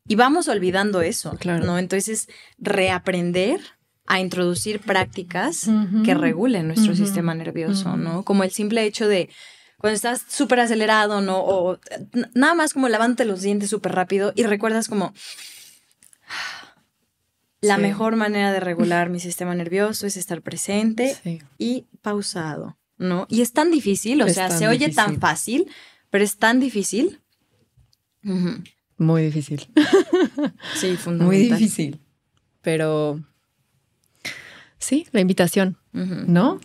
Y vamos olvidando eso, ¿no? Entonces, reaprender a introducir prácticas que regulen nuestro sistema nervioso, ¿no? Como el simple hecho de cuando estás súper acelerado, ¿no? O nada más como lavándote los dientes súper rápido y recuerdas como la mejor manera de regular mi sistema nervioso es estar presente y pausado, ¿no? Y es tan difícil, o sea, se oye tan fácil, pero es tan difícil.
Muy difícil.
Sí, fundamental.
Muy difícil. Pero sí, la invitación, ¿no?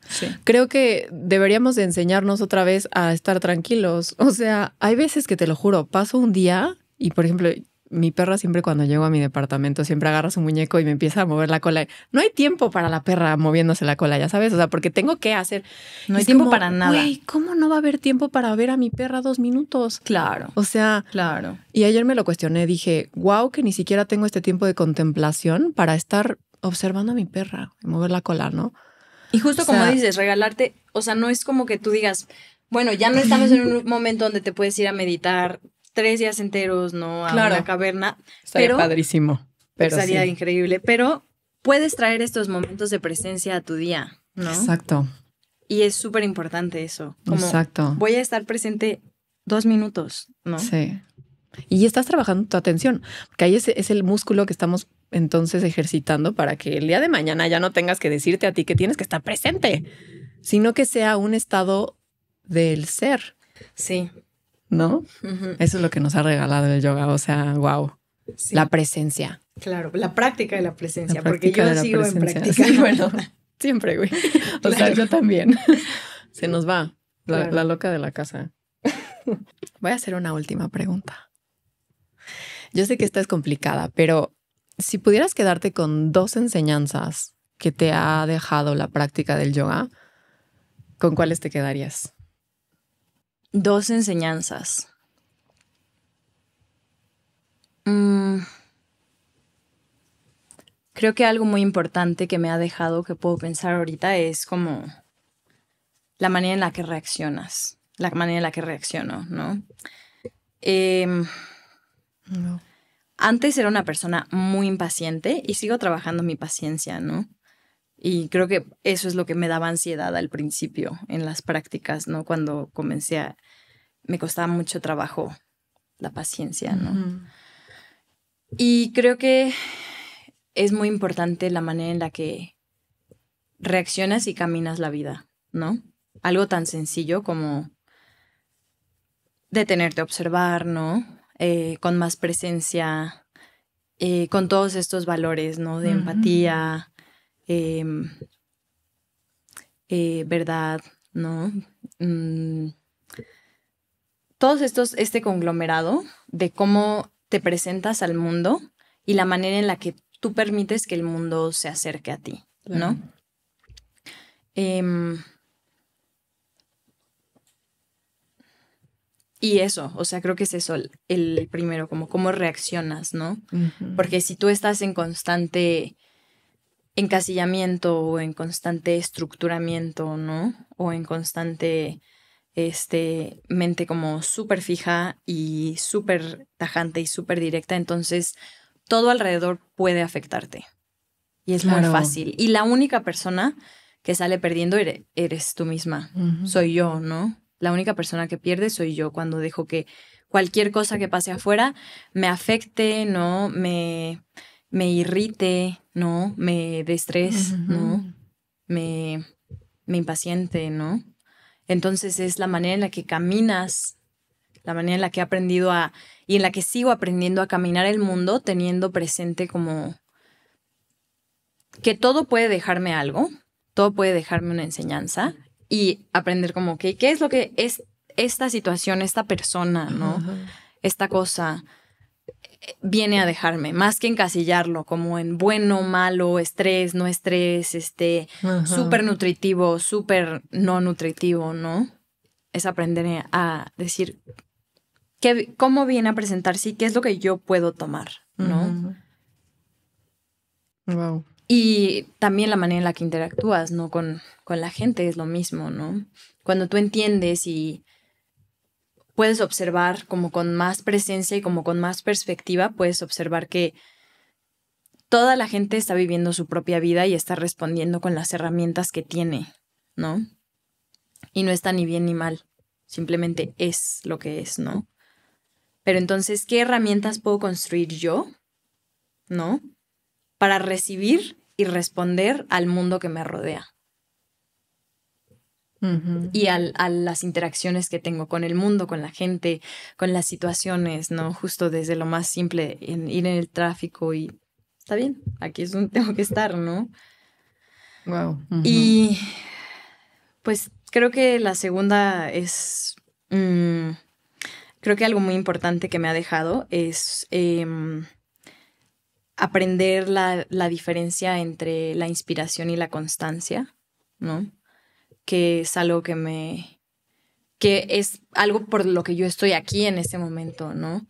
Sí.
Creo que deberíamos de enseñarnos otra vez a estar tranquilos. O sea, hay veces que te lo juro, paso un día y, por ejemplo, mi perra siempre cuando llego a mi departamento siempre agarra su muñeco y me empieza a mover la cola. No hay tiempo para la perra moviéndose la cola, ya sabes, o sea, porque tengo que hacer.
No hay tiempo para nada.
Güey, ¿cómo no va a haber tiempo para ver a mi perra 2 minutos?
Claro.
O sea,
claro.
Y ayer me lo cuestioné, dije, wow, que ni siquiera tengo este tiempo de contemplación para estar observando a mi perra, mover la cola, ¿no?
Y justo como dices, regalarte, o sea, no es como que tú digas, bueno, ya no estamos en un momento donde te puedes ir a meditar 3 días enteros, ¿no? A una caverna.
Estaría padrísimo. Pero
estaría increíble. Pero puedes traer estos momentos de presencia a tu día, ¿no?
Exacto.
Y es súper importante eso. Como
exacto.
Voy a estar presente 2 minutos, ¿no?
Sí. Y estás trabajando tu atención, porque ahí es el músculo que estamos entonces ejercitando para que el día de mañana ya no tengas que decirte a ti que tienes que estar presente, sino que sea un estado del ser.
Sí.
¿No? Eso es lo que nos ha regalado el yoga, o sea, wow. Sí. La presencia.
Claro, la práctica de la presencia, porque yo sigo en práctica.
Sí, bueno, siempre, güey. O sea, yo también. Se nos va la loca de la casa. Voy a hacer una última pregunta. Yo sé que esta es complicada, pero si pudieras quedarte con 2 enseñanzas que te ha dejado la práctica del yoga, ¿con cuáles te quedarías?
2 enseñanzas. Creo que algo muy importante que me ha dejado, que puedo pensar ahorita, es como la manera en la que reaccionas, la manera en la que reacciono, ¿no?
No.
Antes era una persona muy impaciente y sigo trabajando mi paciencia, ¿no? Y creo que eso es lo que me daba ansiedad al principio en las prácticas, ¿no? Cuando comencé me costaba mucho trabajo la paciencia, ¿no?
Uh-huh.
Y creo que es muy importante la manera en la que reaccionas y caminas la vida, ¿no? Algo tan sencillo como detenerte a observar, ¿no? Con más presencia, con todos estos valores, ¿no? De empatía, verdad, ¿no? Todos estos, este conglomerado de cómo te presentas al mundo y la manera en la que tú permites que el mundo se acerque a ti, ¿no? Y eso, o sea, creo que es eso el primero, como cómo reaccionas, ¿no?
Uh-huh.
Porque si tú estás en constante encasillamiento o en constante estructuramiento, ¿no? O en constante mente como súper fija y súper tajante y súper directa, entonces todo alrededor puede afectarte. Y es muy fácil. Y la única persona que sale perdiendo eres tú misma. Uh-huh. Soy yo, ¿no? La única persona que pierde soy yo cuando dejo que cualquier cosa que pase afuera me afecte, ¿no? Me irrite, ¿no? Me dé estrés, uh-huh. ¿no? Me impaciente, ¿no? Entonces es la manera en la que caminas, la manera en la que he aprendido y en la que sigo aprendiendo a caminar el mundo, teniendo presente como que todo puede dejarme algo, todo puede dejarme una enseñanza y aprender como que qué es lo que es esta situación, esta persona, ¿no? Uh-huh. Esta cosa viene a dejarme, más que encasillarlo como en bueno, malo, estrés, no estrés, uh-huh. Súper nutritivo, súper no nutritivo, ¿no? Es aprender a decir cómo viene a presentarse y qué es lo que yo puedo tomar, ¿no?
Uh-huh. Wow.
Y también la manera en la que interactúas, ¿no? Con la gente es lo mismo, ¿no? Cuando tú entiendes y puedes observar como con más presencia y como con más perspectiva, puedes observar que toda la gente está viviendo su propia vida y está respondiendo con las herramientas que tiene, ¿no? Y no está ni bien ni mal, simplemente es lo que es, ¿no? Pero entonces, ¿qué herramientas puedo construir yo, ¿no? Para recibir y responder al mundo que me rodea. Uh-huh. Y a las interacciones que tengo con el mundo, con la gente, con las situaciones, ¿no? Justo desde lo más simple, ir en el tráfico y está bien, aquí es donde tengo que estar, ¿no?
Wow. Uh-huh.
Y pues creo que la segunda es, creo que algo muy importante que me ha dejado es aprender la diferencia entre la inspiración y la constancia, ¿no? Que es algo que es algo por lo que yo estoy aquí en este momento, ¿no?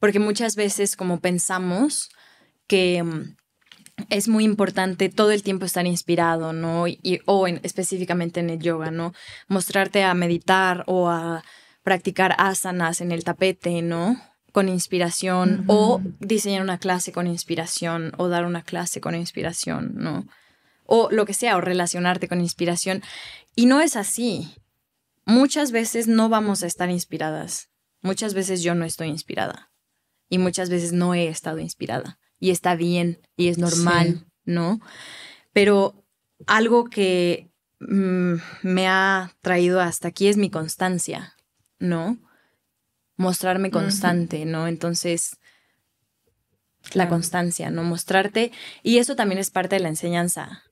Porque muchas veces como pensamos que es muy importante todo el tiempo estar inspirado, ¿no? Específicamente en el yoga, ¿no? Mostrarte a meditar o a practicar asanas en el tapete, ¿no? Con inspiración, uh-huh. O diseñar una clase con inspiración, o dar una clase con inspiración, ¿no? O lo que sea, o relacionarte con inspiración. Y no es así. Muchas veces no vamos a estar inspiradas. Muchas veces yo no estoy inspirada. Y muchas veces no he estado inspirada. Y está bien, y es normal, sí. ¿No? Pero algo que me ha traído hasta aquí es mi constancia, ¿no? Mostrarme constante, uh-huh. ¿no? Entonces, claro. La constancia, ¿no? Mostrarte. Y eso también es parte de la enseñanza.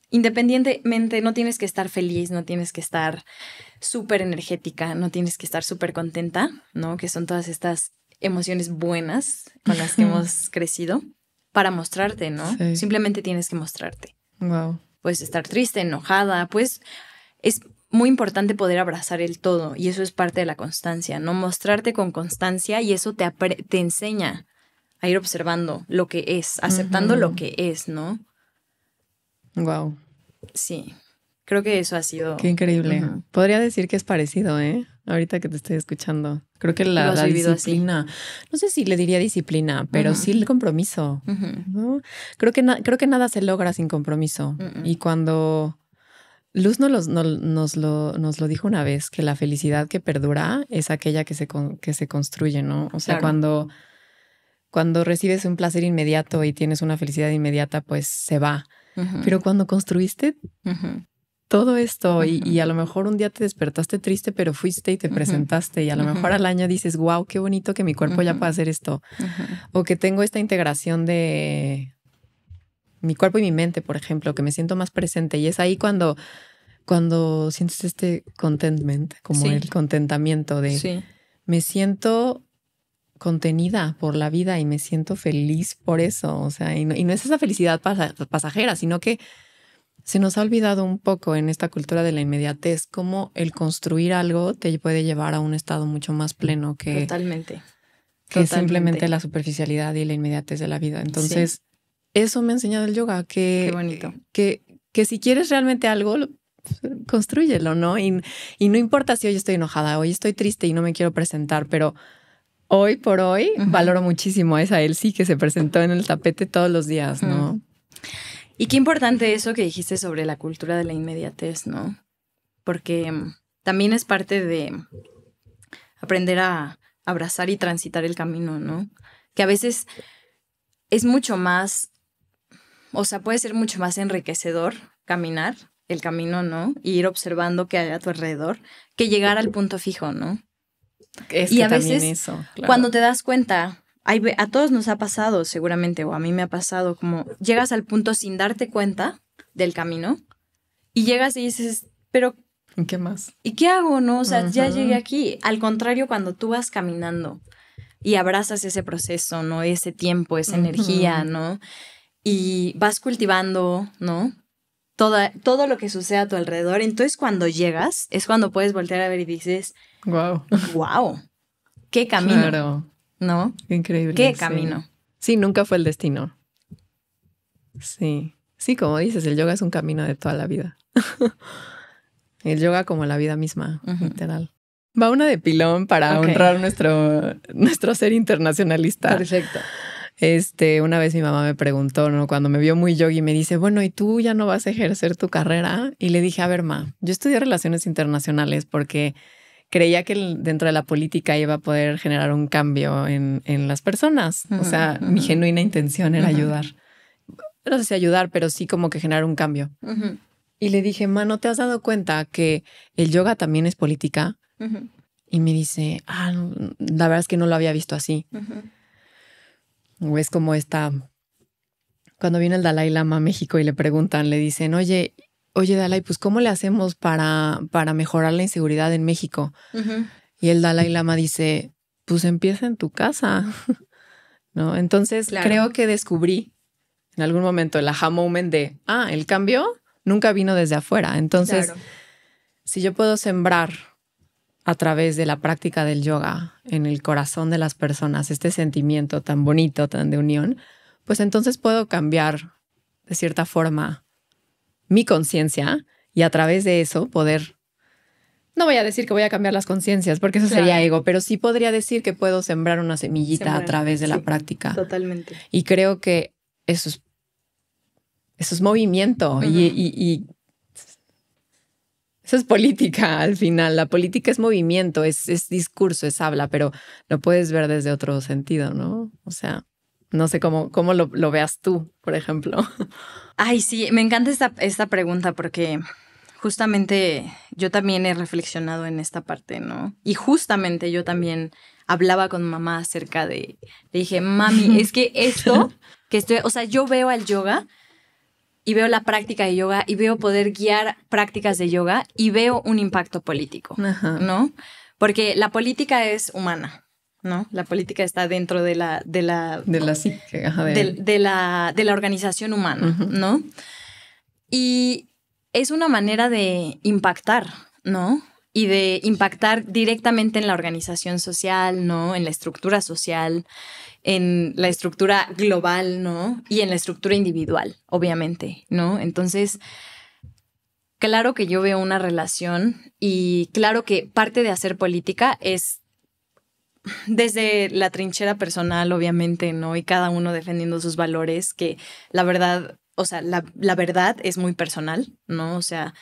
independientemente, no tienes que estar feliz, no tienes que estar súper energética, no tienes que estar súper contenta, ¿no? Que son todas estas emociones buenas con las que hemos crecido para mostrarte, ¿no?
Sí.
Simplemente tienes que mostrarte.
Wow.
Puedes estar triste, enojada, pues es muy importante poder abrazar el todo y eso es parte de la constancia, ¿no? Mostrarte con constancia y eso te enseña a ir observando lo que es, aceptando lo que es, ¿no?
Wow.
Sí, creo que eso ha sido...
Qué increíble. Podría decir que es parecido, ¿eh? Ahorita que te estoy escuchando. Creo que la disciplina, así. No sé si le diría disciplina, pero sí el compromiso, ¿no? Creo que nada se logra sin compromiso. Y cuando Luz nos lo dijo una vez, que la felicidad que perdura es aquella que se construye, ¿no? O sea, cuando recibes un placer inmediato y tienes una felicidad inmediata, pues se va. Pero cuando construiste todo esto y a lo mejor un día te despertaste triste, pero fuiste y te presentaste y a lo mejor al año dices, wow, qué bonito que mi cuerpo ya pueda hacer esto. O que tengo esta integración de mi cuerpo y mi mente, por ejemplo, que me siento más presente. Y es ahí cuando sientes este contentment, como el contentamiento de me siento contenida por la vida y me siento feliz por eso. O sea, y no es esa felicidad pasajera, sino que se nos ha olvidado un poco en esta cultura de la inmediatez cómo el construir algo te puede llevar a un estado mucho más pleno que simplemente la superficialidad y la inmediatez de la vida. Entonces, eso me ha enseñado el yoga,
Qué bonito.
Que si quieres realmente algo, constrúyelo, ¿no? Y no importa si hoy estoy enojada, hoy estoy triste y no me quiero presentar, pero hoy por hoy valoro muchísimo a esa Elsie que se presentó en el tapete todos los días, ¿no?
Y qué importante eso que dijiste sobre la cultura de la inmediatez, ¿no? Porque también es parte de aprender a abrazar y transitar el camino, ¿no? Que a veces es mucho más, o sea, puede ser mucho más enriquecedor caminar el camino, ¿no? Y ir observando qué hay a tu alrededor, que llegar al punto fijo, ¿no?
Y a veces eso, claro.
Cuando te das cuenta, a todos nos ha pasado seguramente, o a mí me ha pasado, como llegas al punto sin darte cuenta del camino y llegas y dices, pero
¿y qué más?
¿Y qué hago, no? O sea, ya llegué aquí. Al contrario, cuando tú vas caminando y abrazas ese proceso, ¿no? Ese tiempo, esa energía, ¿no? Y vas cultivando, ¿no? Todo lo que sucede a tu alrededor. Entonces, cuando llegas, es cuando puedes voltear a ver y dices, wow, qué camino.
Claro.
¿No?
Increíble.
Qué camino.
Sí, nunca fue el destino. Sí. Sí, como dices, el yoga es un camino de toda la vida. El yoga como la vida misma, literal. Va una de pilón para honrar nuestro ser internacionalista.
Perfecto.
Una vez mi mamá me preguntó, ¿no? Cuando me vio muy yogi, me dice, bueno, ¿y tú ya no vas a ejercer tu carrera? Y le dije, a ver, ma, yo estudié Relaciones Internacionales porque creía que dentro de la política iba a poder generar un cambio en las personas. O sea, mi genuina intención era ayudar. No sé si ayudar, pero sí como que generar un cambio. Y le dije, ma, ¿no te has dado cuenta que el yoga también es política? Y me dice, la verdad es que no lo había visto así. O es como cuando viene el Dalai Lama a México y le preguntan, le dicen, oye, Dalai, pues ¿cómo le hacemos para mejorar la inseguridad en México? Y el Dalai Lama dice, pues empieza en tu casa, ¿no? Entonces creo que descubrí en algún momento el aha moment de, el cambio nunca vino desde afuera. Entonces, si yo puedo sembrar a través de la práctica del yoga en el corazón de las personas este sentimiento tan bonito, tan de unión, pues entonces puedo cambiar de cierta forma mi conciencia y a través de eso poder, no voy a decir que voy a cambiar las conciencias porque eso sería ego, pero sí podría decir que puedo sembrar una semillita a través de la práctica.
Totalmente.
Y creo que eso es movimiento y eso es política al final. La política es movimiento, es discurso, es habla, pero lo puedes ver desde otro sentido, ¿no? O sea, no sé cómo lo veas tú, por ejemplo.
Ay, sí, me encanta esta pregunta porque justamente yo también he reflexionado en esta parte, ¿no? Y justamente yo también hablaba con mamá acerca le dije, mami, es que esto que estoy, o sea, yo veo al yoga y veo la práctica de yoga y veo poder guiar prácticas de yoga y veo un impacto político, ¿no? Porque la política es humana, ¿no? La política está dentro de la
psique,
de la organización humana, ¿no? Y es una manera de impactar, ¿no? Y de impactar directamente en la organización social, ¿no? En la estructura social, en la estructura global, ¿no? Y en la estructura individual, obviamente, ¿no? Entonces, claro que yo veo una relación y claro que parte de hacer política es desde la trinchera personal, obviamente, ¿no? Y cada uno defendiendo sus valores, que la verdad, o sea, la verdad es muy personal, ¿no? O sea,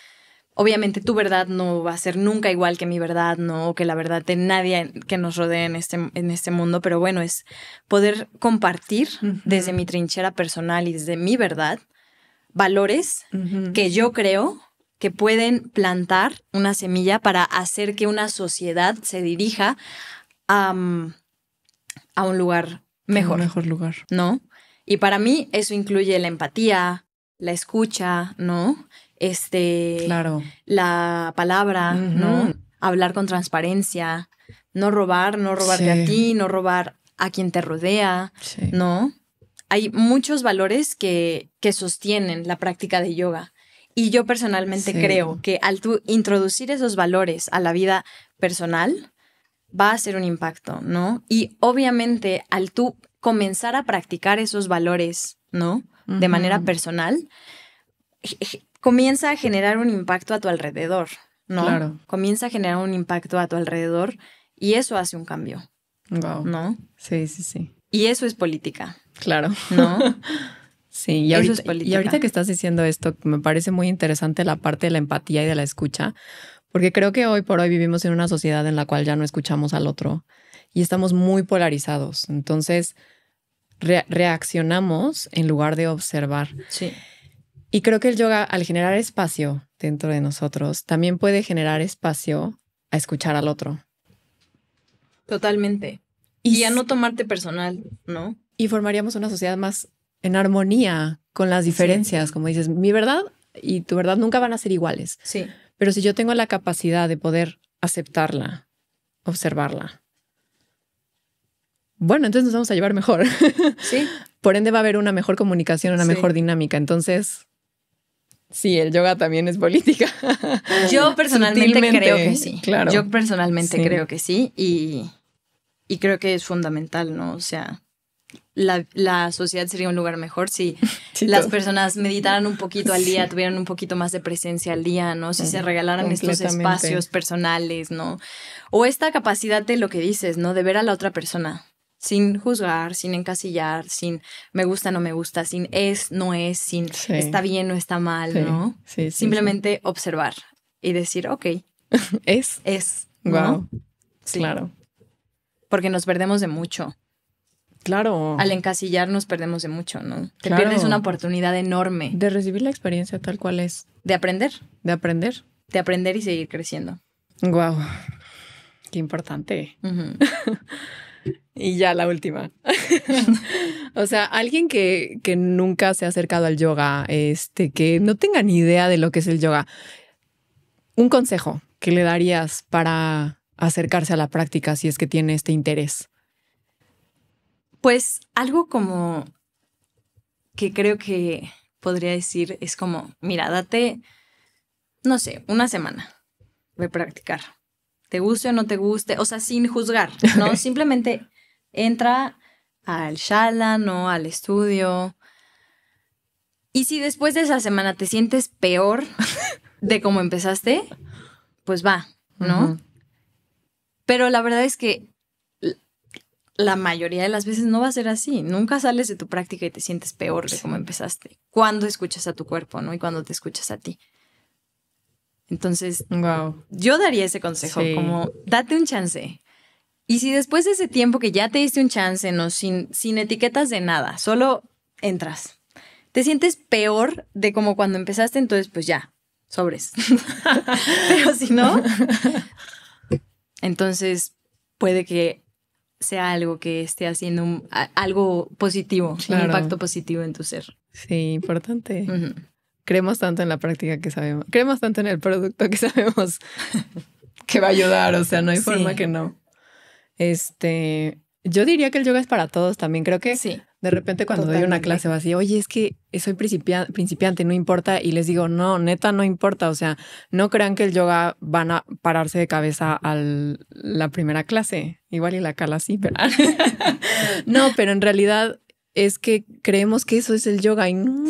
obviamente tu verdad no va a ser nunca igual que mi verdad, ¿no? O que la verdad de nadie que nos rodea en este mundo, pero bueno, es poder compartir desde mi trinchera personal y desde mi verdad valores que yo creo que pueden plantar una semilla para hacer que una sociedad se dirija a un lugar mejor.
Un mejor lugar.
¿No? Y para mí eso incluye la empatía, la escucha, ¿no?
Claro.
La palabra, ¿no? Hablar con transparencia, no robarte a ti, no robar a quien te rodea, ¿no? Hay muchos valores que sostienen la práctica de yoga. Y yo personalmente creo que al tú introducir esos valores a la vida personal, va a hacer un impacto, ¿no? Y obviamente al tú comenzar a practicar esos valores, ¿no? De manera personal, comienza a generar un impacto a tu alrededor, ¿no?
Claro.
Comienza a generar un impacto a tu alrededor y eso hace un cambio.
Wow.
¿No?
Sí.
Y eso es política.
Claro.
¿No?
Sí, y ahorita que estás diciendo esto, me parece muy interesante la parte de la empatía y de la escucha, porque creo que hoy por hoy vivimos en una sociedad en la cual ya no escuchamos al otro y estamos muy polarizados. Entonces, reaccionamos en lugar de observar.
Sí.
Y creo que el yoga, al generar espacio dentro de nosotros, también puede generar espacio a escuchar al otro.
Totalmente. Y a no tomarte personal, ¿no?
Y formaríamos una sociedad más en armonía con las diferencias. Como dices, mi verdad y tu verdad nunca van a ser iguales.
Sí.
Pero si yo tengo la capacidad de poder aceptarla, observarla, bueno, entonces nos vamos a llevar mejor.
Sí.
Por ende va a haber una mejor comunicación, una mejor dinámica. Entonces, sí, el yoga también es política.
Yo personalmente creo que sí.
Claro.
Yo personalmente creo que sí. Y creo que es fundamental, ¿no? O sea, la sociedad sería un lugar mejor si las personas meditaran un poquito al día, tuvieran un poquito más de presencia al día, ¿no? Si se regalaran estos espacios personales, ¿no? O esta capacidad de lo que dices, ¿no? De ver a la otra persona sin juzgar, sin encasillar, sin me gusta, no me gusta, sin es, no es, sin está bien, no está mal, ¿no? Simplemente observar y decir, ok.
Es.
¿no?
Wow. Sí. Claro.
Porque nos perdemos de mucho.
Claro.
Al encasillar nos perdemos de mucho, ¿no? Te pierdes una oportunidad enorme.
De recibir la experiencia tal cual es.
De aprender.
De aprender.
De aprender y seguir creciendo.
Wow. Qué importante. Y ya la última. O sea, alguien que nunca se ha acercado al yoga, que no tenga ni idea de lo que es el yoga, un consejo que le darías para acercarse a la práctica si es que tiene este interés.
Pues algo como que creo que podría decir es como, mira, date, no sé, una semana de practicar. Te guste o no te guste, o sea, sin juzgar, ¿no? Simplemente entra al shala, ¿no? Al estudio. Y si después de esa semana te sientes peor de cómo empezaste, pues va, ¿no? Pero la verdad es que la mayoría de las veces no va a ser así. Nunca sales de tu práctica y te sientes peor de cómo empezaste. Cuando escuchas a tu cuerpo, ¿no? Y cuando te escuchas a ti. Entonces, yo daría ese consejo, como date un chance. Y si después de ese tiempo que ya te diste un chance, ¿no? Sin etiquetas de nada, solo entras. Te sientes peor de como cuando empezaste, entonces pues ya, sobres. Pero si no, entonces puede que sea algo que esté haciendo algo positivo,
Claro.
un impacto positivo en tu ser.
Sí, importante.
Ujú.
Creemos tanto en la práctica que sabemos. Creemos tanto en el producto que sabemos que va a ayudar. O sea, no hay
Sí.
forma que no. Yo diría que el yoga es para todos también. Creo que
Sí.
de repente cuando doy una
Totalmente.
clase va así, oye, es que soy principiante, no importa. Y les digo, no, neta, no importa. O sea, no crean que el yoga van a pararse de cabeza a la primera clase. Igual y la cala sí, pero... No, pero en realidad es que creemos que eso es el yoga y no,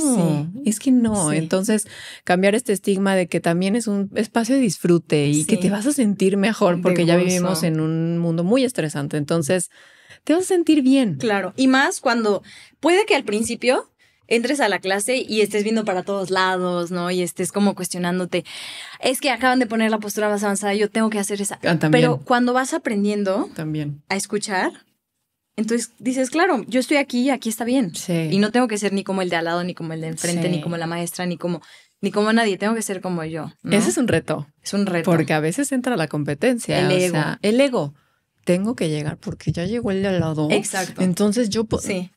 Sí.
es que no.
Sí.
Entonces, cambiar este estigma de que también es un espacio de disfrute y
Sí.
que te vas a sentir mejor
De
porque ya
gozo.
vivimos en un mundo muy estresante. Entonces, te vas a sentir bien.
Claro. Y más cuando puede que al principio entres a la clase y estés viendo para todos lados, ¿no? Y estés como cuestionándote. Es que acaban de poner la postura más avanzada, yo tengo que hacer esa.
Ah, también.
Pero cuando vas aprendiendo
También.
a escuchar, entonces dices, claro, yo estoy aquí está bien.
Sí.
Y no tengo que ser ni como el de al lado, ni como el de enfrente,
Sí.
ni como la maestra, ni como nadie. Tengo que ser como yo, ¿no?
Ese es un reto.
Es un reto.
Porque a veces entra la competencia.
El
o
ego.
sea, el ego. Tengo que llegar porque ya llegó el de al lado.
Exacto.
Entonces yo...
Sí.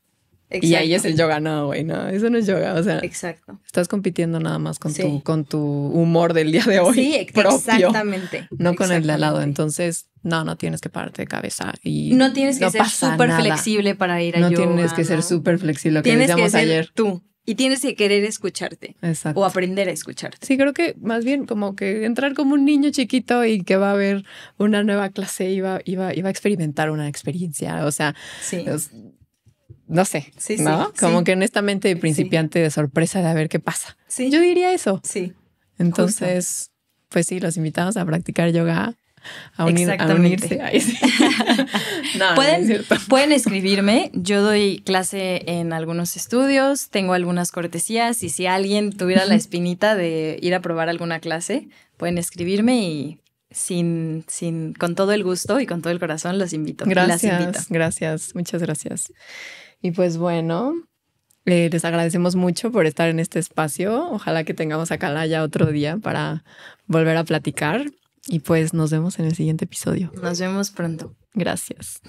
Y ahí es el yoga. No, güey, no. Eso no es yoga. O sea,
Exacto.
estás compitiendo nada más con,
Sí.
con tu humor del día de hoy.
Sí,
propio,
exactamente.
no con el de al lado.
Exactamente.
Entonces, no tienes que pararte de cabeza. Y
No tienes que ser
pasa
súper
nada.
flexible para ir a
No
yoga.
tienes que ser
¿no?
súper flexible, lo que
Tienes que
decíamos
ser
ayer.
tú. Y tienes que querer escucharte.
Exacto.
O aprender a escucharte.
Sí, creo que más bien como que entrar como un niño chiquito y que va a ver una nueva clase y va a experimentar una experiencia. O sea,
Sí.
no sé,
Sí, sí,
¿no? Como
sí.
que honestamente de principiante de sorpresa de a ver qué pasa.
Sí.
Yo diría eso.
Sí.
Entonces, pues sí, los invitamos a practicar yoga, a
Exactamente.
unirse. Ay, sí. No es cierto.
Pueden escribirme. Yo doy clase en algunos estudios, tengo algunas cortesías y si alguien tuviera la espinita de ir a probar alguna clase, pueden escribirme y con todo el gusto y con todo el corazón los invito. Las invito.
Gracias, muchas gracias. Y pues bueno, les agradecemos mucho por estar en este espacio. Ojalá que tengamos a Calaya otro día para volver a platicar. Y pues nos vemos en el siguiente episodio.
Nos vemos pronto.
Gracias.